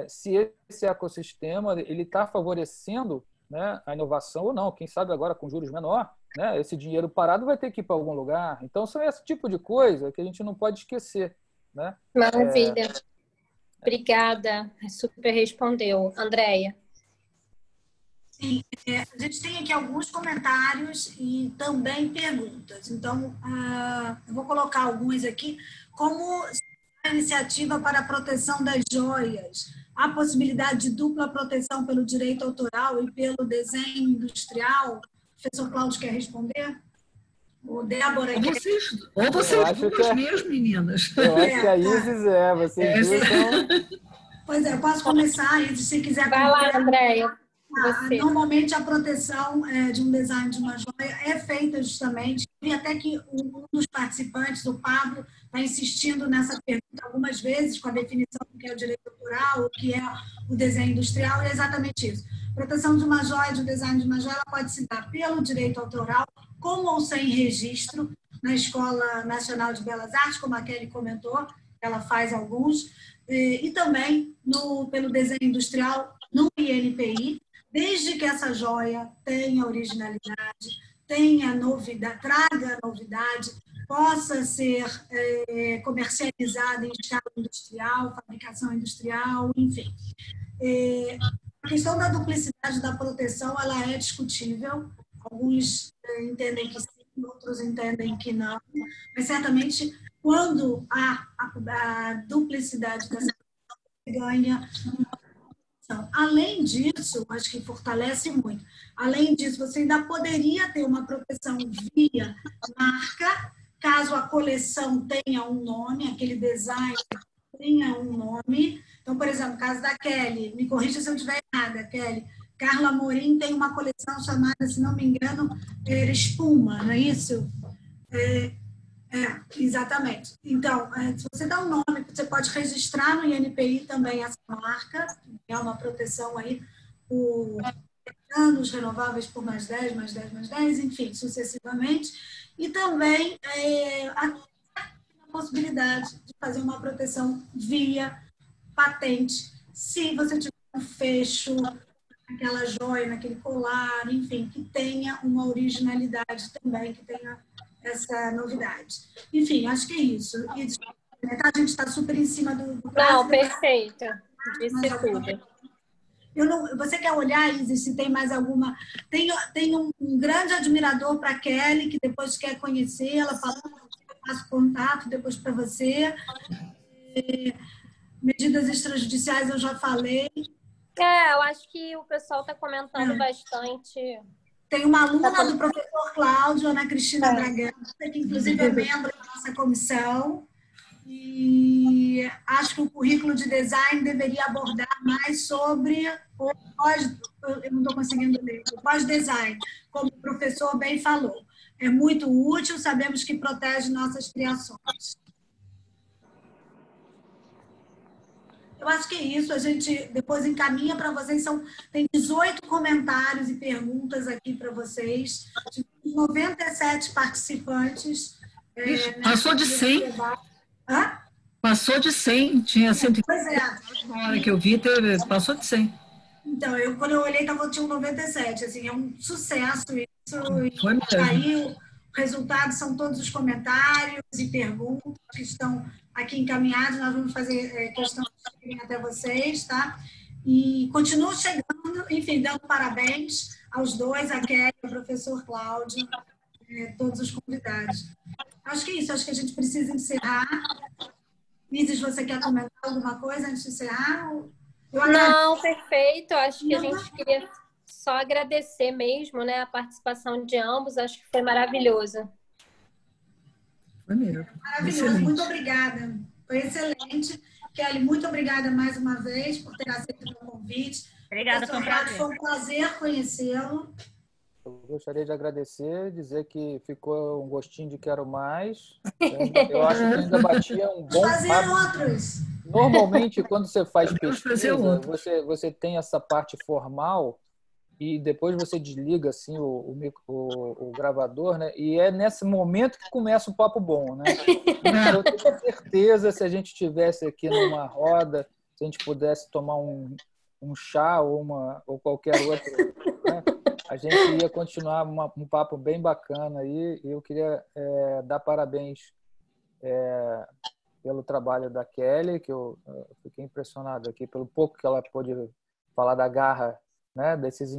Speaker 7: se esse ecossistema ele está favorecendo, né, a inovação ou não. Quem sabe agora com juros menor, né, esse dinheiro parado vai ter que ir para algum lugar. Então, são esse tipo de coisa que a gente não pode esquecer, né?
Speaker 4: Maravilha. Obrigada. Super respondeu. Andréia.
Speaker 3: Sim, a gente tem aqui alguns comentários e também perguntas. Então, eu vou colocar alguns aqui. Como a iniciativa para a proteção das joias, a possibilidade de dupla proteção pelo direito autoral e pelo desenho industrial? O professor Cláudio quer responder? O Débora
Speaker 5: ou vocês duas mesmo, meninas.
Speaker 7: Eu acho que a Isis vocês duas são...
Speaker 3: Pois eu posso começar, Isis, se quiser.
Speaker 4: Vai lá, Andréia.
Speaker 3: Normalmente a proteção de um design de uma joia é feita justamente, e até que um dos participantes, o Pablo, está insistindo nessa pergunta algumas vezes com a definição do que é o direito autoral, o que é o desenho industrial, e é exatamente isso. Proteção de uma joia, de um design de uma joia, ela pode se dar pelo direito autoral, com ou sem registro, na Escola Nacional de Belas Artes, como a Kelly comentou, ela faz alguns, e também pelo desenho industrial no INPI, desde que essa joia tenha originalidade, tenha novidade, traga novidade, possa ser comercializada em escala industrial, fabricação industrial, enfim. A questão da duplicidade da proteção, ela é discutível. Alguns entendem que sim, outros entendem que não. Mas, certamente, quando há a duplicidade dessa proteção, ganha. Além disso, acho que fortalece muito. Além disso, você ainda poderia ter uma proteção via marca, caso a coleção tenha um nome, aquele design tenha um nome. Então, por exemplo, no caso da Kelly, me corrija se eu estiver errada, Kelly. Carla Morim tem uma coleção chamada, se não me engano, Espuma, não é isso? Exatamente. Então, se você dá um nome, você pode registrar no INPI também essa marca, é uma proteção aí por anos renováveis por mais 10, mais 10, mais 10, enfim, sucessivamente. E também a possibilidade de fazer uma proteção via patente, se você tiver um fecho naquela joia, naquele colar, enfim, que tenha uma originalidade também, que tenha essa novidade. Enfim, acho que é isso. E, a gente está super em cima do prazo.
Speaker 4: Não, perfeita. Disse tudo.
Speaker 3: Você quer olhar, Isis, se tem mais alguma? Tem um grande admirador para a Kelly, que depois quer conhecer, ela falou que eu passo contato depois para você. Medidas extrajudiciais eu já falei.
Speaker 4: Eu acho que o pessoal está comentando bastante.
Speaker 3: Tem uma aluna do professor Cláudio, Ana Cristina Bragança, que inclusive é membro da nossa comissão. E acho que o currículo de design deveria abordar mais sobre o eu não estou conseguindo ler, o pós-design, como o professor bem falou. É muito útil, sabemos que protege nossas criações. Eu acho que é isso, a gente depois encaminha para vocês, tem 18 comentários e perguntas aqui para vocês, 97 participantes.
Speaker 5: Passou de 100.
Speaker 3: Hã?
Speaker 5: Passou de 100, tinha 100.
Speaker 3: Pois é.
Speaker 5: Na hora que eu vi, passou de 100.
Speaker 3: Então, quando eu olhei, tinha 97, assim, é um sucesso isso.
Speaker 5: Foi mesmo.
Speaker 3: E aí, o resultado são todos os comentários e perguntas que estão aqui encaminhados, nós vamos fazer questão de chegarem até vocês, tá? E continuam chegando, enfim, dando parabéns aos dois, a Kelly e ao professor Cláudio, todos os convidados. Acho que é isso, acho que a gente precisa encerrar. Isis, você quer comentar alguma coisa antes de encerrar?
Speaker 4: Não, perfeito, acho que a gente queria só agradecer mesmo, né, a participação de ambos, acho que foi maravilhoso.
Speaker 5: Foi mesmo.
Speaker 3: Maravilhoso,
Speaker 5: Excelente.
Speaker 3: muito obrigada. Foi excelente. Kelly, muito obrigada mais uma vez por ter aceito o meu convite.
Speaker 6: Obrigada,
Speaker 3: Foi um prazer conhecê-lo.
Speaker 7: Eu gostaria de agradecer, dizer que ficou um gostinho de quero mais. Eu acho que ainda batia um bom
Speaker 3: Fazer
Speaker 7: papo.
Speaker 3: outros.
Speaker 7: Normalmente, quando você faz pesquisa, você tem essa parte formal e depois você desliga assim o gravador, né? E é nesse momento que começa o papo bom, né? Eu tenho certeza, se a gente estivesse aqui numa roda, se a gente pudesse tomar um chá ou qualquer outro, né? A gente ia continuar um papo bem bacana aí. E eu queria dar parabéns pelo trabalho da Kelly, que eu fiquei impressionado aqui pelo pouco que ela pôde falar da garra, né, desses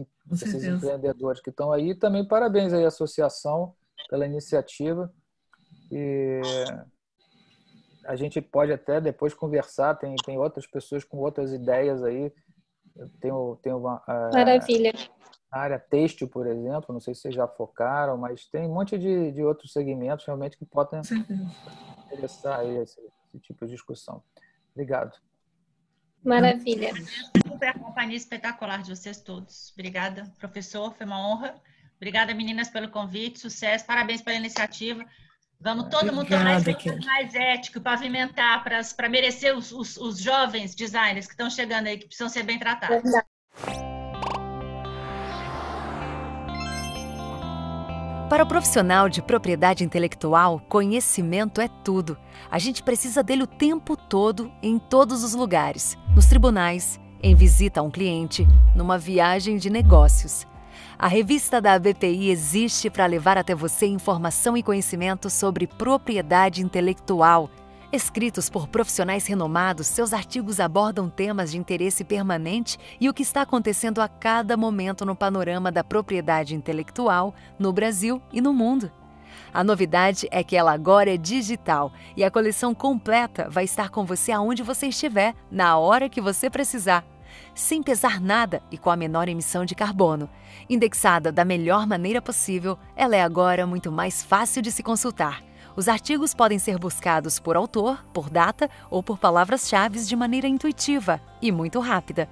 Speaker 7: empreendedores que estão aí. Também parabéns aí à associação pela iniciativa. E a gente pode até depois conversar, tem outras pessoas com outras ideias aí. Tem uma
Speaker 4: Maravilha.
Speaker 7: na área têxtil, por exemplo, não sei se vocês já focaram, mas tem um monte de outros segmentos realmente que podem interessar aí esse tipo de discussão. Obrigado.
Speaker 4: Maravilha.
Speaker 6: A companhia espetacular de vocês todos. Obrigada, professor, foi uma honra. Obrigada, meninas, pelo convite, sucesso, parabéns pela iniciativa. Vamos todo mundo tornar isso mais ético, pavimentar para merecer os jovens designers que estão chegando aí, que precisam ser bem tratados.
Speaker 4: Verdade.
Speaker 1: Para o profissional de propriedade intelectual, conhecimento é tudo. A gente precisa dele o tempo todo, em todos os lugares. Nos tribunais, em visita a um cliente, numa viagem de negócios. A revista da ABPI existe para levar até você informação e conhecimento sobre propriedade intelectual. Escritos por profissionais renomados, seus artigos abordam temas de interesse permanente e o que está acontecendo a cada momento no panorama da propriedade intelectual no Brasil e no mundo. A novidade é que ela agora é digital e a coleção completa vai estar com você aonde você estiver, na hora que você precisar. Sem pesar nada e com a menor emissão de carbono. Indexada da melhor maneira possível, ela é agora muito mais fácil de se consultar. Os artigos podem ser buscados por autor, por data ou por palavras-chave de maneira intuitiva e muito rápida.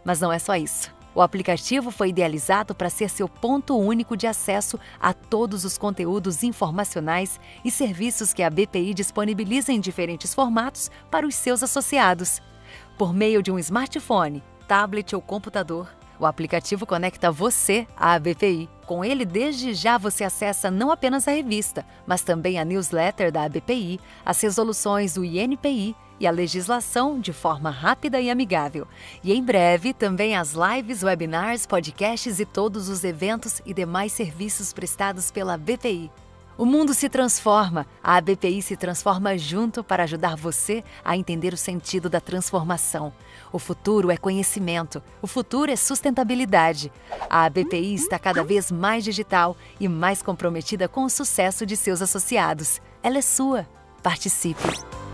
Speaker 1: Mas não é só isso. O aplicativo foi idealizado para ser seu ponto único de acesso a todos os conteúdos informacionais e serviços que a BPI disponibiliza em diferentes formatos para os seus associados. Por meio de um smartphone, tablet ou computador, o aplicativo conecta você à ABPI. Com ele, desde já você acessa não apenas a revista, mas também a newsletter da ABPI, as resoluções do INPI e a legislação de forma rápida e amigável. E em breve, também as lives, webinars, podcasts e todos os eventos e demais serviços prestados pela ABPI. O mundo se transforma, a ABPI se transforma junto para ajudar você a entender o sentido da transformação. O futuro é conhecimento, o futuro é sustentabilidade. A ABPI está cada vez mais digital e mais comprometida com o sucesso de seus associados. Ela é sua. Participe!